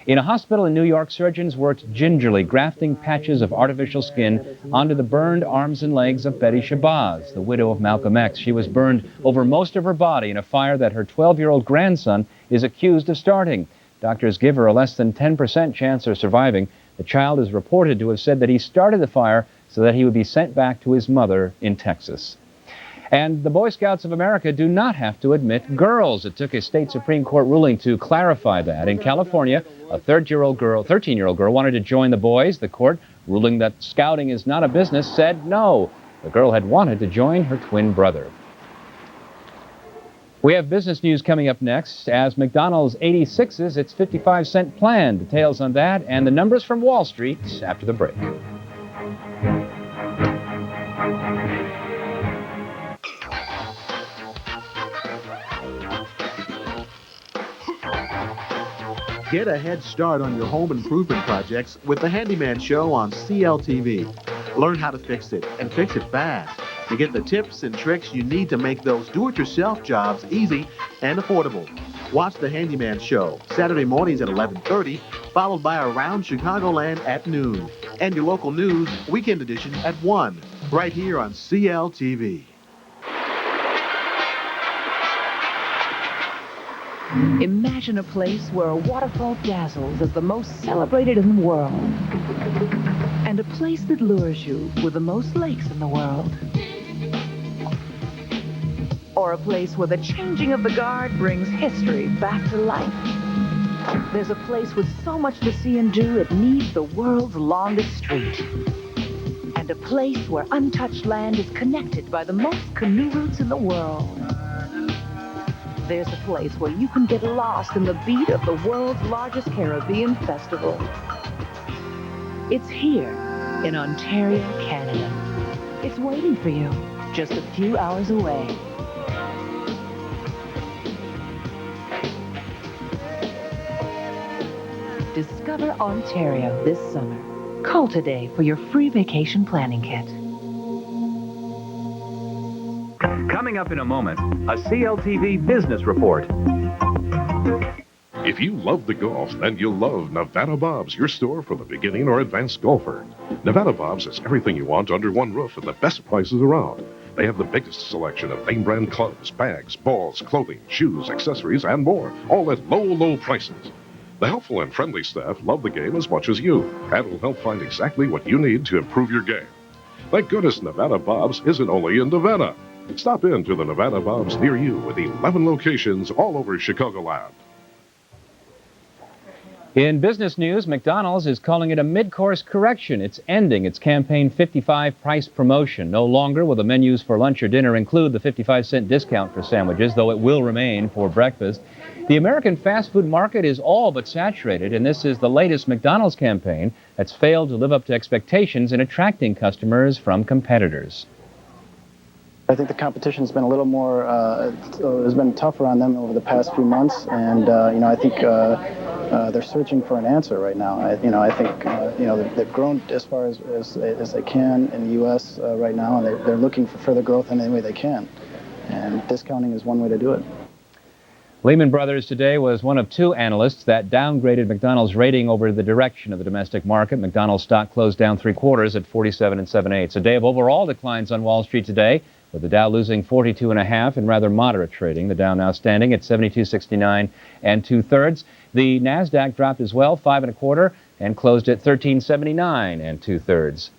In a hospital in New York, surgeons worked gingerly grafting patches of artificial skin onto the burned arms and legs of Betty Shabazz, the widow of Malcolm X. She was burned over most of her body in a fire that her 12-year-old grandson is accused of starting. Doctors give her a less than 10% chance of surviving. The child is reported to have said that he started the fire so that he would be sent back to his mother in Texas. And the Boy Scouts of America do not have to admit girls. It took a state Supreme Court ruling to clarify that. In California, a 13-year-old girl wanted to join the boys. The court, ruling that scouting is not a business, said no. The girl had wanted to join her twin brother. We have business news coming up next. As McDonald's 86s its 55-cent plan. Details on that and the numbers from Wall Street after the break. Get a head start on your home improvement projects with the Handyman Show on CLTV. Learn how to fix it, and fix it fast. You get the tips and tricks you need to make those do-it-yourself jobs easy and affordable. Watch the Handyman Show, Saturday mornings at 11:30, followed by Around Chicagoland at noon. And your local news, Weekend Edition at 1, right here on CLTV. Imagine a place where a waterfall dazzles as the most celebrated in the world. And a place that lures you with the most lakes in the world. Or a place where the changing of the guard brings history back to life. There's a place with so much to see and do it needs the world's longest street. And a place where untouched land is connected by the most canoe routes in the world. There's a place where you can get lost in the beat of the world's largest Caribbean festival. It's here in Ontario, Canada. It's waiting for you, just a few hours away. Discover Ontario this summer. Call today for your free vacation planning kit. Coming up in a moment, a CLTV business report. If you love the golf, then you'll love Nevada Bob's, your store for the beginning or advanced golfer. Nevada Bob's has everything you want under one roof at the best prices around. They have the biggest selection of name brand clubs, bags, balls, clothing, shoes, accessories, and more, all at low, low prices. The helpful and friendly staff love the game as much as you, and will help find exactly what you need to improve your game. Thank goodness Nevada Bob's isn't only in Nevada. Stop in to the Nevada Bob's near you with 11 locations all over Chicagoland. In business news, McDonald's is calling it a mid-course correction. It's ending its campaign 55 price promotion. No longer will the menus for lunch or dinner include the 55-cent discount for sandwiches, though it will remain for breakfast. The American fast food market is all but saturated, and this is the latest McDonald's campaign that's failed to live up to expectations in attracting customers from competitors. I think the competition's been a little more, has been tougher on them over the past few months, and I think they're searching for an answer right now. I think they've grown as far as they can in the U.S. Right now, and they're looking for further growth in any way they can, and discounting is one way to do it. Lehman Brothers today was one of two analysts that downgraded McDonald's rating over the direction of the domestic market. McDonald's stock closed down 3/4 at 47 7/8. A day of overall declines on Wall Street today, with the Dow losing 42.5 in rather moderate trading. The Dow now standing at 72.69 2/3. The Nasdaq dropped as well, 5 1/4, and closed at 13.79 2/3.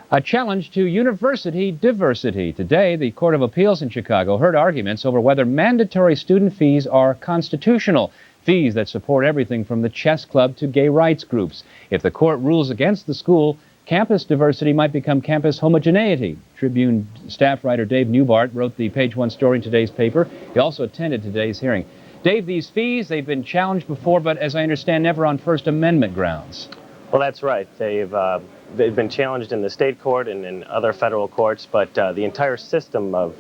A challenge to university diversity. Today, the Court of Appeals in Chicago heard arguments over whether mandatory student fees are constitutional, fees that support everything from the chess club to gay rights groups. If the court rules against the school, campus diversity might become campus homogeneity. Tribune staff writer Dave Newbart wrote the Page One story in today's paper. He also attended today's hearing. Dave, these fees, they've been challenged before, but as I understand, never on First Amendment grounds. Well, that's right. They've been challenged in the state court and in other federal courts, but the entire system of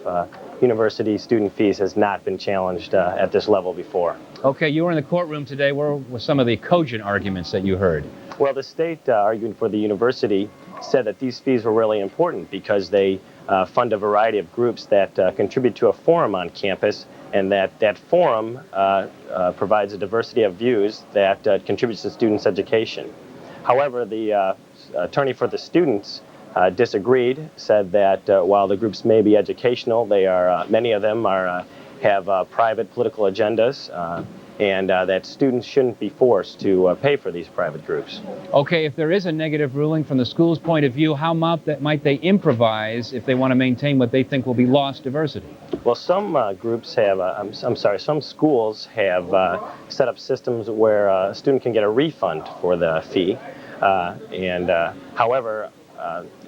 university student fees has not been challenged at this level before. Okay, you were in the courtroom today. Where were some of the cogent arguments that you heard? Well, the state arguing for the university said that these fees were really important because they fund a variety of groups that contribute to a forum on campus, and that forum provides a diversity of views that contributes to students' education. However, the attorney for the students disagreed, said that while the groups may be educational, they are many of them have private political agendas, and that students shouldn't be forced to pay for these private groups. Okay, if there is a negative ruling from the school's point of view, how might they improvise if they want to maintain what they think will be lost diversity? Well, some groups have, some schools have set up systems where a student can get a refund for the fee, however,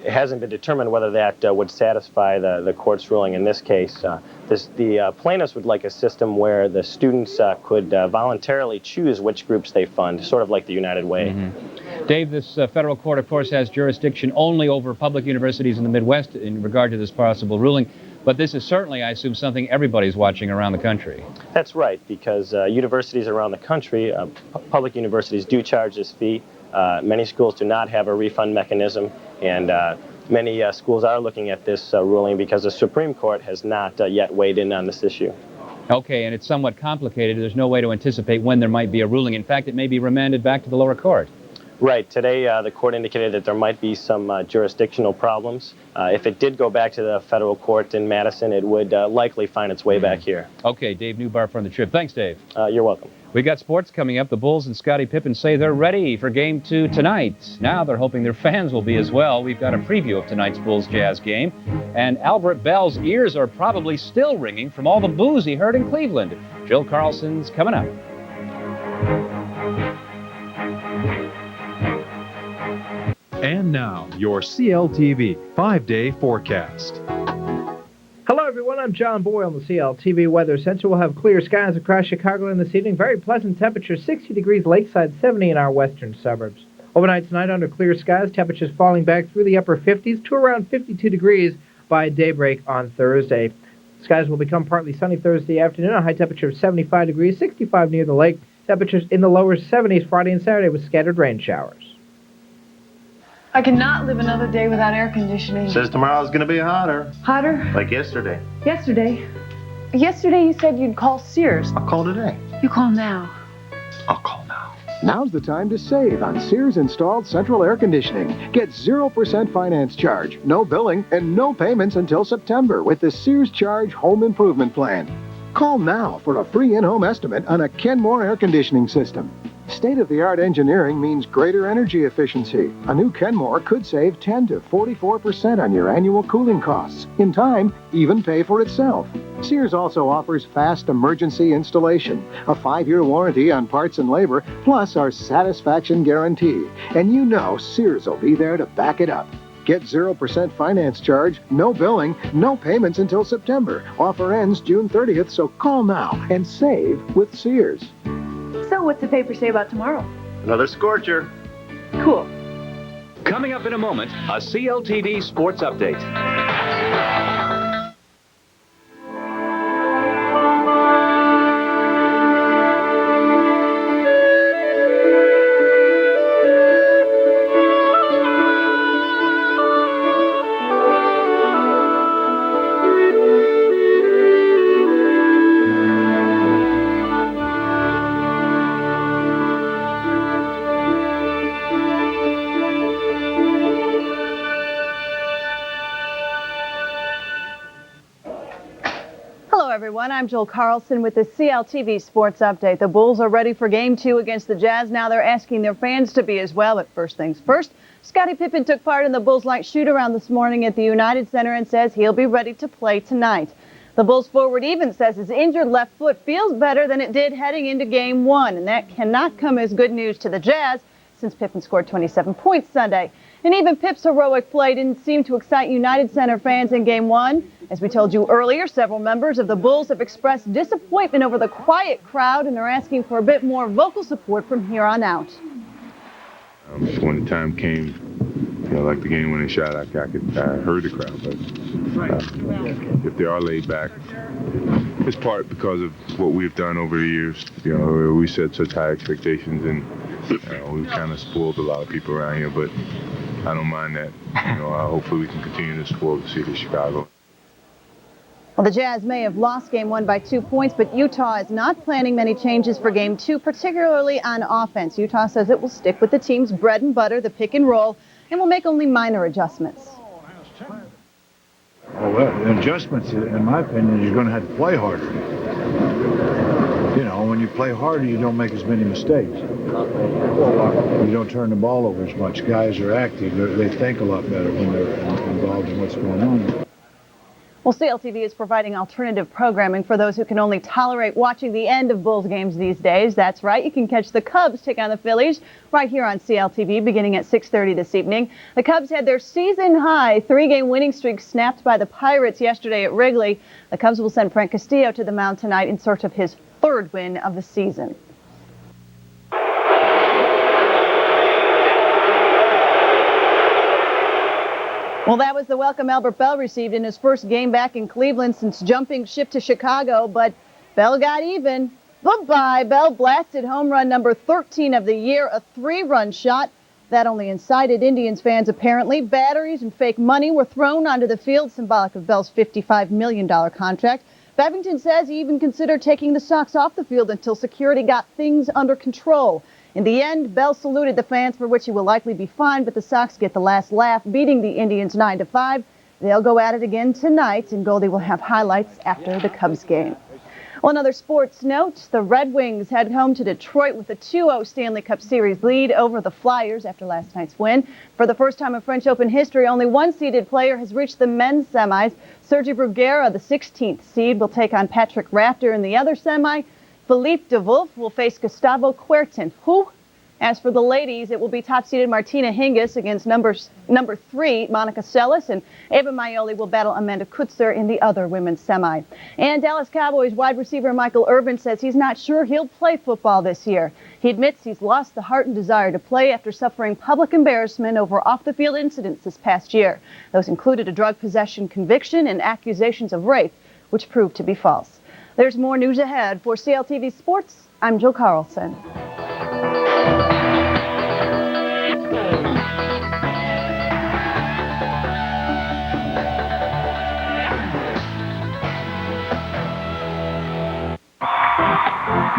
it hasn't been determined whether that would satisfy the court's ruling in this case. The plaintiffs would like a system where the students could voluntarily choose which groups they fund, sort of like the United Way. Mm-hmm. Dave, this federal court, of course, has jurisdiction only over public universities in the Midwest in regard to this possible ruling. But this is certainly, I assume, something everybody's watching around the country. That's right, because universities around the country, public universities do charge this fee. Many schools do not have a refund mechanism, and many schools are looking at this ruling because the Supreme Court has not yet weighed in on this issue. Okay, and it's somewhat complicated. There's no way to anticipate when there might be a ruling. In fact, it may be remanded back to the lower court. Right. Today, the court indicated that there might be some jurisdictional problems. If it did go back to the federal court in Madison, it would likely find its way back here. Okay, Dave Newbart from the Trib. Thanks, Dave. You're welcome. We got sports coming up. The Bulls and Scottie Pippen say they're ready for Game 2 tonight. Now they're hoping their fans will be as well. We've got a preview of tonight's Bulls-Jazz game. And Albert Bell's ears are probably still ringing from all the boos he heard in Cleveland. Jill Carlson's coming up. And now, your CLTV 5-day forecast. Hello, everyone. I'm John Boyle on the CLTV Weather Center. We'll have clear skies across Chicagoland this evening. Very pleasant temperatures, 60 degrees lakeside, 70 in our western suburbs. Overnight tonight, under clear skies, temperatures falling back through the upper 50s to around 52 degrees by daybreak on Thursday. Skies will become partly sunny Thursday afternoon, a high temperature of 75 degrees, 65 near the lake. Temperatures in the lower 70s Friday and Saturday with scattered rain showers. I cannot live another day without air conditioning. Says tomorrow's going to be hotter. Hotter? Like yesterday. Yesterday you said you'd call Sears. I'll call today. You call now. I'll call now. Now's the time to save on Sears installed central air conditioning. Get 0% finance charge, no billing, and no payments until September with the Sears Charge Home Improvement Plan. Call now for a free in-home estimate on a Kenmore air conditioning system. State-of-the-art engineering means greater energy efficiency. A new Kenmore could save 10 to 44% on your annual cooling costs. In time, even pay for itself. Sears also offers fast emergency installation, a 5-year warranty on parts and labor, plus our satisfaction guarantee. And you know Sears will be there to back it up. Get 0% finance charge, no billing, no payments until September. Offer ends June 30th, so call now and save with Sears. So what's the paper say about tomorrow? Another scorcher. Cool. Coming up in a moment, a CLTV Sports Update. Everyone, I'm Joel Carlson with the CLTV Sports Update. The Bulls are ready for Game 2 against the Jazz. Now they're asking their fans to be as well. But first things first, Scottie Pippen took part in the Bulls' light shoot-around this morning at the United Center and says he'll be ready to play tonight. The Bulls forward even says his injured left foot feels better than it did heading into Game 1, and that cannot come as good news to the Jazz since Pippen scored 27 points Sunday. And even Pip's heroic play didn't seem to excite United Center fans in Game 1. As we told you earlier, several members of the Bulls have expressed disappointment over the quiet crowd and are asking for a bit more vocal support from here on out. When the time came, like the game-winning shot, I heard the crowd. But if they are laid back, it's part because of what we've done over the years. We set such high expectations, and we've kind of spoiled a lot of people around here. But I don't mind that. Hopefully we can continue to spoil the city of Chicago. Well, the Jazz may have lost Game 1 by 2 points, but Utah is not planning many changes for Game 2, particularly on offense. Utah says it will stick with the team's bread and butter, the pick and roll, and will make only minor adjustments. Well, the adjustments, in my opinion, you're going to have to play harder. When you play harder, you don't make as many mistakes. You don't turn the ball over as much. Guys are active. They think a lot better when they're involved in what's going on. Well, CLTV is providing alternative programming for those who can only tolerate watching the end of Bulls games these days. That's right. You can catch the Cubs take on the Phillies right here on CLTV beginning at 6:30 this evening. The Cubs had their season-high 3-game winning streak snapped by the Pirates yesterday at Wrigley. The Cubs will send Frank Castillo to the mound tonight in search of his 3rd win of the season. Well, that was the welcome Albert Bell received in his first game back in Cleveland since jumping ship to Chicago, but Bell got even. Goodbye. Bell blasted home run number 13 of the year, a 3-run shot. That only incited Indians fans, apparently. Batteries and fake money were thrown onto the field, symbolic of Bell's $55 million contract. Bevington says he even considered taking the Sox off the field until security got things under control. In the end, Bell saluted the fans, for which he will likely be fined, but the Sox get the last laugh, beating the Indians 9-5. They'll go at it again tonight, and Goldie will have highlights after the Cubs game. Well, another sports note, the Red Wings head home to Detroit with a 2-0 Stanley Cup Series lead over the Flyers after last night's win. For the first time in French Open history, only one seeded player has reached the men's semis. Sergi Bruguera, the 16th seed, will take on Patrick Rafter in the other semi. Philippe Devulf will face Gustavo Kuerten, who, as for the ladies, it will be top-seeded Martina Hingis against number 3, Monica Seles, and Eva Maioli will battle Amanda Kutzer in the other women's semi. And Dallas Cowboys wide receiver Michael Irvin says he's not sure he'll play football this year. He admits he's lost the heart and desire to play after suffering public embarrassment over off-the-field incidents this past year. Those included a drug possession conviction and accusations of rape, which proved to be false. There's more news ahead. For CLTV Sports, I'm Jill Carlson.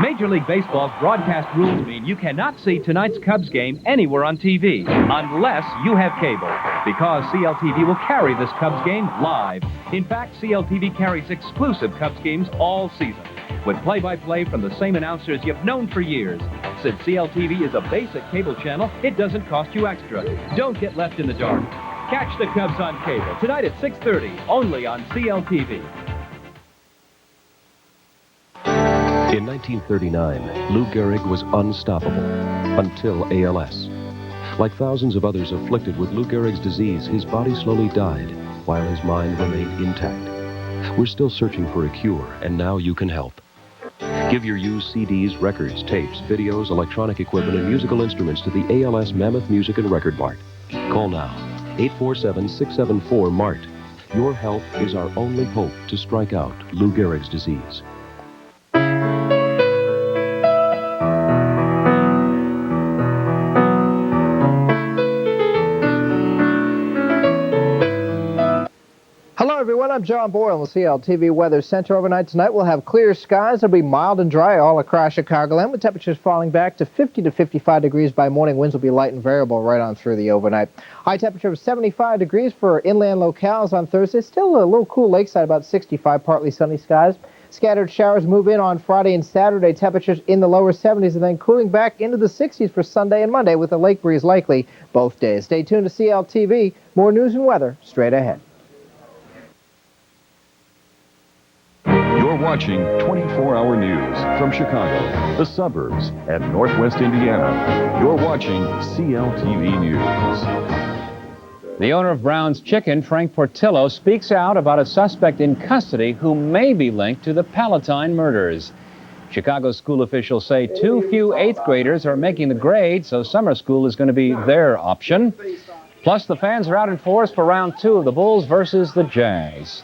Major League Baseball's broadcast rules mean you cannot see tonight's Cubs game anywhere on TV unless you have cable, because CLTV will carry this Cubs game live. In fact, CLTV carries exclusive Cubs games all season, with play-by-play from the same announcers you've known for years. Since CLTV is a basic cable channel, it doesn't cost you extra. Don't get left in the dark. Catch the Cubs on cable tonight at 6:30, only on CLTV. In 1939, Lou Gehrig was unstoppable until ALS. Like thousands of others afflicted with Lou Gehrig's disease, his body slowly died while his mind remained intact. We're still searching for a cure, and now you can help. Give your used CDs, records, tapes, videos, electronic equipment, and musical instruments to the ALS Mammoth Music and Record Mart. Call now, 847-674-MART. Your help is our only hope to strike out Lou Gehrig's disease. Hello, everyone. I'm John Boyle in the CLTV Weather Center. Overnight tonight, we'll have clear skies. It'll be mild and dry all across Chicagoland, with temperatures falling back to 50 to 55 degrees by morning. Winds will be light and variable right on through the overnight. High temperature of 75 degrees for inland locales on Thursday. Still a little cool lakeside, about 65, partly sunny skies. Scattered showers move in on Friday and Saturday. Temperatures in the lower 70s and then cooling back into the 60s for Sunday and Monday with a lake breeze likely both days. Stay tuned to CLTV. More news and weather straight ahead. You're watching 24-hour news from Chicago, the suburbs, and Northwest Indiana. You're watching CLTV News. The owner of Brown's Chicken, Frank Portillo, speaks out about a suspect in custody who may be linked to the Palatine murders. Chicago school officials say too few 8th graders are making the grade, so summer school is going to be their option. Plus, the fans are out in force for round 2 of the Bulls versus the Jazz.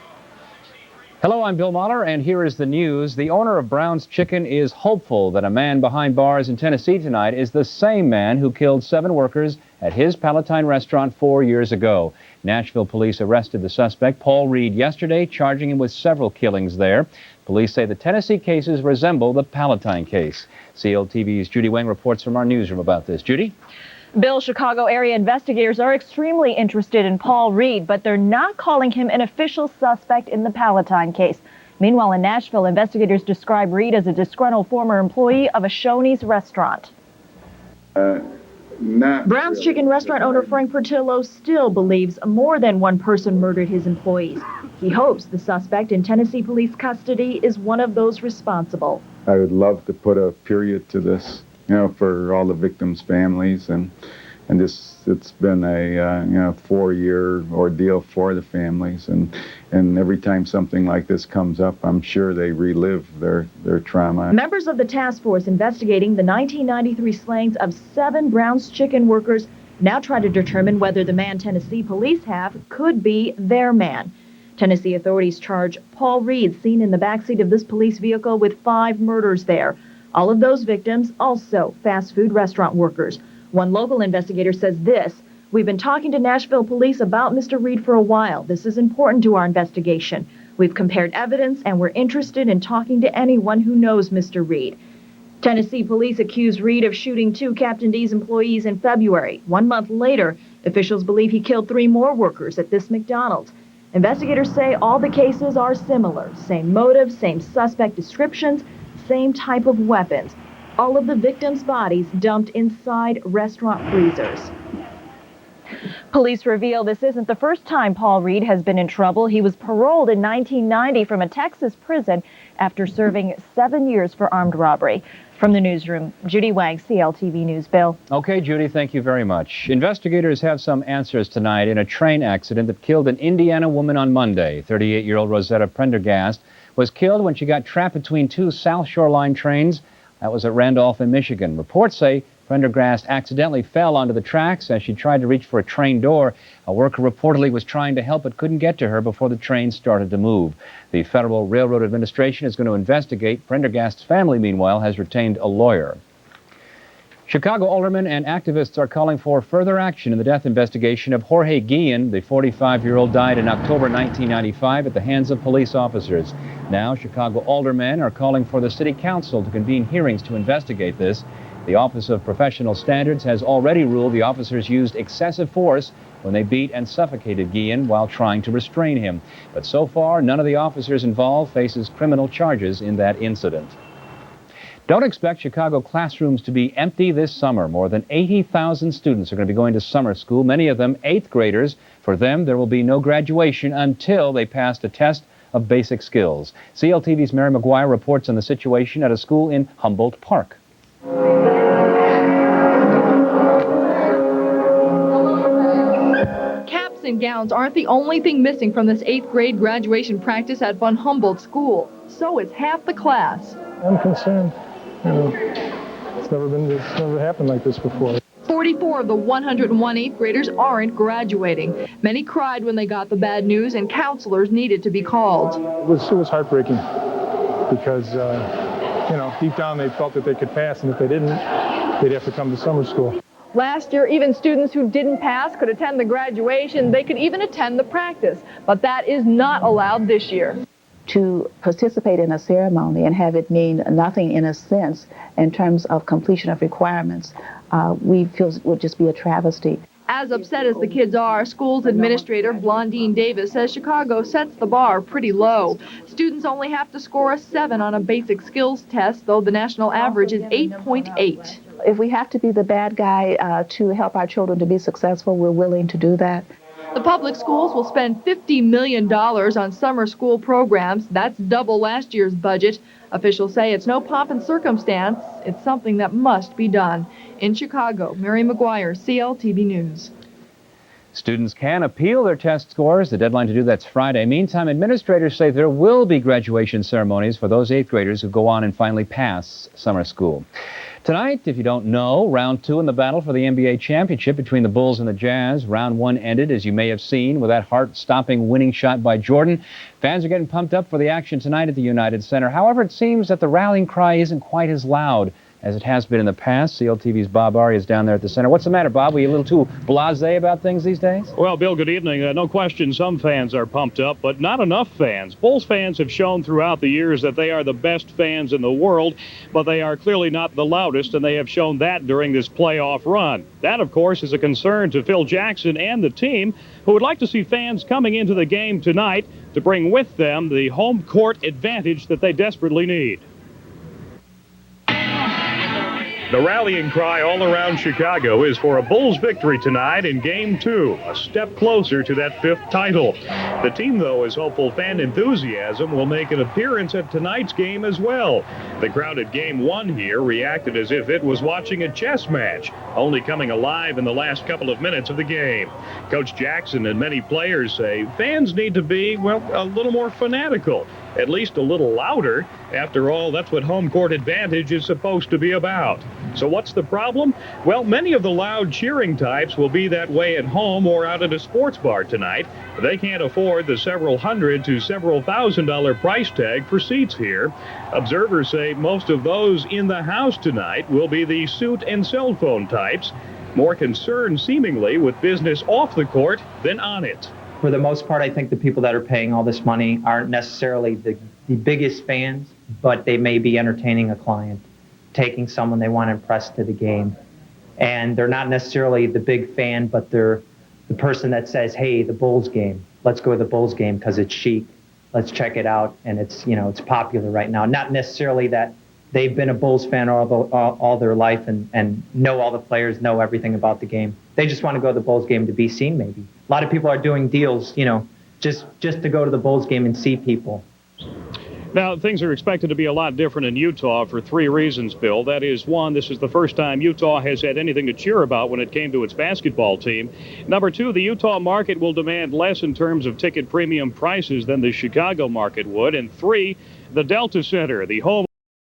Hello, I'm Bill Mahler, and here is the news. The owner of Brown's Chicken is hopeful that a man behind bars in Tennessee tonight is the same man who killed 7 workers at his Palatine restaurant 4 years ago. Nashville police arrested the suspect, Paul Reed, yesterday, charging him with several killings there. Police say the Tennessee cases resemble the Palatine case. CLTV's Judy Wang reports from our newsroom about this. Judy? Bill, Chicago area investigators are extremely interested in Paul Reed, but they're not calling him an official suspect in the Palatine case. Meanwhile, in Nashville, investigators describe Reed as a disgruntled former employee of a Shoney's restaurant. Brown's Chicken restaurant owner Frank Portillo still believes more than one person murdered his employees. He hopes the suspect in Tennessee police custody is one of those responsible. I would love to put a period to this, for all the victims' families, and it's been a 4-year ordeal for the families, and every time something like this comes up, I'm sure they relive their trauma. Members of the task force investigating the 1993 slayings of 7 Brown's Chicken workers now try to determine whether the man Tennessee police have could be their man. Tennessee authorities charge Paul Reed, seen in the backseat of this police vehicle, with 5 murders there. All of those victims also fast food restaurant workers. One local investigator says this: "We've been talking to Nashville police about Mr. Reed for a while. This is important to our investigation. We've compared evidence and we're interested in talking to anyone who knows Mr. Reed." Tennessee police accused Reed of shooting 2 Captain D's employees in February. 1 month later, officials believe he killed 3 more workers at this McDonald's. Investigators say all the cases are similar. Same motives, same suspect descriptions, same type of weapons. All of the victims' bodies dumped inside restaurant freezers. Police reveal this isn't the first time Paul Reed has been in trouble. He was paroled in 1990 from a Texas prison after serving 7 years for armed robbery. From the newsroom, Judy Wang, CLTV News. Bill. Okay, Judy, thank you very much. Investigators have some answers tonight in a train accident that killed an Indiana woman on Monday. 38-year-old Rosetta Prendergast was killed when she got trapped between 2 South Shore Line trains. That was at Randolph in Michigan. Reports say Prendergast accidentally fell onto the tracks as she tried to reach for a train door. A worker reportedly was trying to help but couldn't get to her before the train started to move. The Federal Railroad Administration is going to investigate. Prendergast's family, meanwhile, has retained a lawyer. Chicago aldermen and activists are calling for further action in the death investigation of Jorge Guillen. The 45-year-old died in October 1995 at the hands of police officers. Now, Chicago aldermen are calling for the city council to convene hearings to investigate this. The Office of Professional Standards has already ruled the officers used excessive force when they beat and suffocated Guillen while trying to restrain him. But so far, none of the officers involved faces criminal charges in that incident. Don't expect Chicago classrooms to be empty this summer. More than 80,000 students are going to be going to summer school, many of them 8th graders. For them, there will be no graduation until they pass a test of basic skills. CLTV's Mary McGuire reports on the situation at a school in Humboldt Park. Caps and gowns aren't the only thing missing from this 8th grade graduation practice at Von Humboldt School. So is half the class. I'm concerned. It's never happened like this before. 44 of the 101 8th graders aren't graduating. Many cried when they got the bad news, and counselors needed to be called. It was heartbreaking because, deep down they felt that they could pass, and if they didn't, they'd have to come to summer school. Last year, even students who didn't pass could attend the graduation. They could even attend the practice, but that is not allowed this year. To participate in a ceremony and have it mean nothing in a sense in terms of completion of requirements, we feel would just be a travesty. As upset as the kids are, schools administrator Blondine Davis says Chicago sets the bar pretty low. Students only have to score a 7 on a basic skills test, though the national average is 8.8. If we have to be the bad guy to help our children to be successful, we're willing to do that. The public schools will spend $50 million on summer school programs. That's double last year's budget. Officials say it's no pomp and circumstance. It's something that must be done. In Chicago, Mary McGuire, CLTV News. Students can appeal their test scores. The deadline to do that's Friday. Meantime, administrators say there will be graduation ceremonies for those 8th graders who go on and finally pass summer school. Tonight, if you don't know, round 2 in the battle for the NBA championship between the Bulls and the Jazz. Round 1 ended, as you may have seen, with that heart-stopping winning shot by Jordan. Fans are getting pumped up for the action tonight at the United Center. However, it seems that the rallying cry isn't quite as loud as it has been in the past. CLTV's Bob Ari is down there at the center. What's the matter, Bob? Are you a little too blasé about things these days? Well, Bill, good evening. No question some fans are pumped up, but not enough fans. Bulls fans have shown throughout the years that they are the best fans in the world, but they are clearly not the loudest, and they have shown that during this playoff run. That, of course, is a concern to Phil Jackson and the team, who would like to see fans coming into the game tonight to bring with them the home court advantage that they desperately need. The rallying cry all around Chicago is for a Bulls victory tonight in Game 2, a step closer to that 5th title. The team, though, is hopeful fan enthusiasm will make an appearance at tonight's game as well. The crowd at Game 1 here reacted as if it was watching a chess match, only coming alive in the last couple of minutes of the game. Coach Jackson and many players say fans need to be, well, a little more fanatical, at least a little louder. After all, that's what home court advantage is supposed to be about. So what's the problem? Well, many of the loud cheering types will be that way at home or out at a sports bar tonight. They can't afford the several hundred to several $1,000 price tag for seats here. Observers say most of those in the house tonight will be the suit and cell phone types, more concerned seemingly with business off the court than on it. For the most part, I think the people that are paying all this money aren't necessarily the biggest fans, but they may be entertaining a client, taking someone they want to impress to the game. And they're not necessarily the big fan, but they're the person that says, hey, the Bulls game, let's go to the Bulls game because it's chic. Let's check it out. And it's popular right now. Not necessarily that they've been a Bulls fan all their life and know all the players, know everything about the game. They just want to go to the Bulls game to be seen, maybe. A lot of people are doing deals, just to go to the Bulls game and see people. Now, things are expected to be a lot different in Utah for 3 reasons, Bill. That is, 1, this is the first time Utah has had anything to cheer about when it came to its basketball team. Number 2, the Utah market will demand less in terms of ticket premium prices than the Chicago market would. And 3, the Delta Center, the home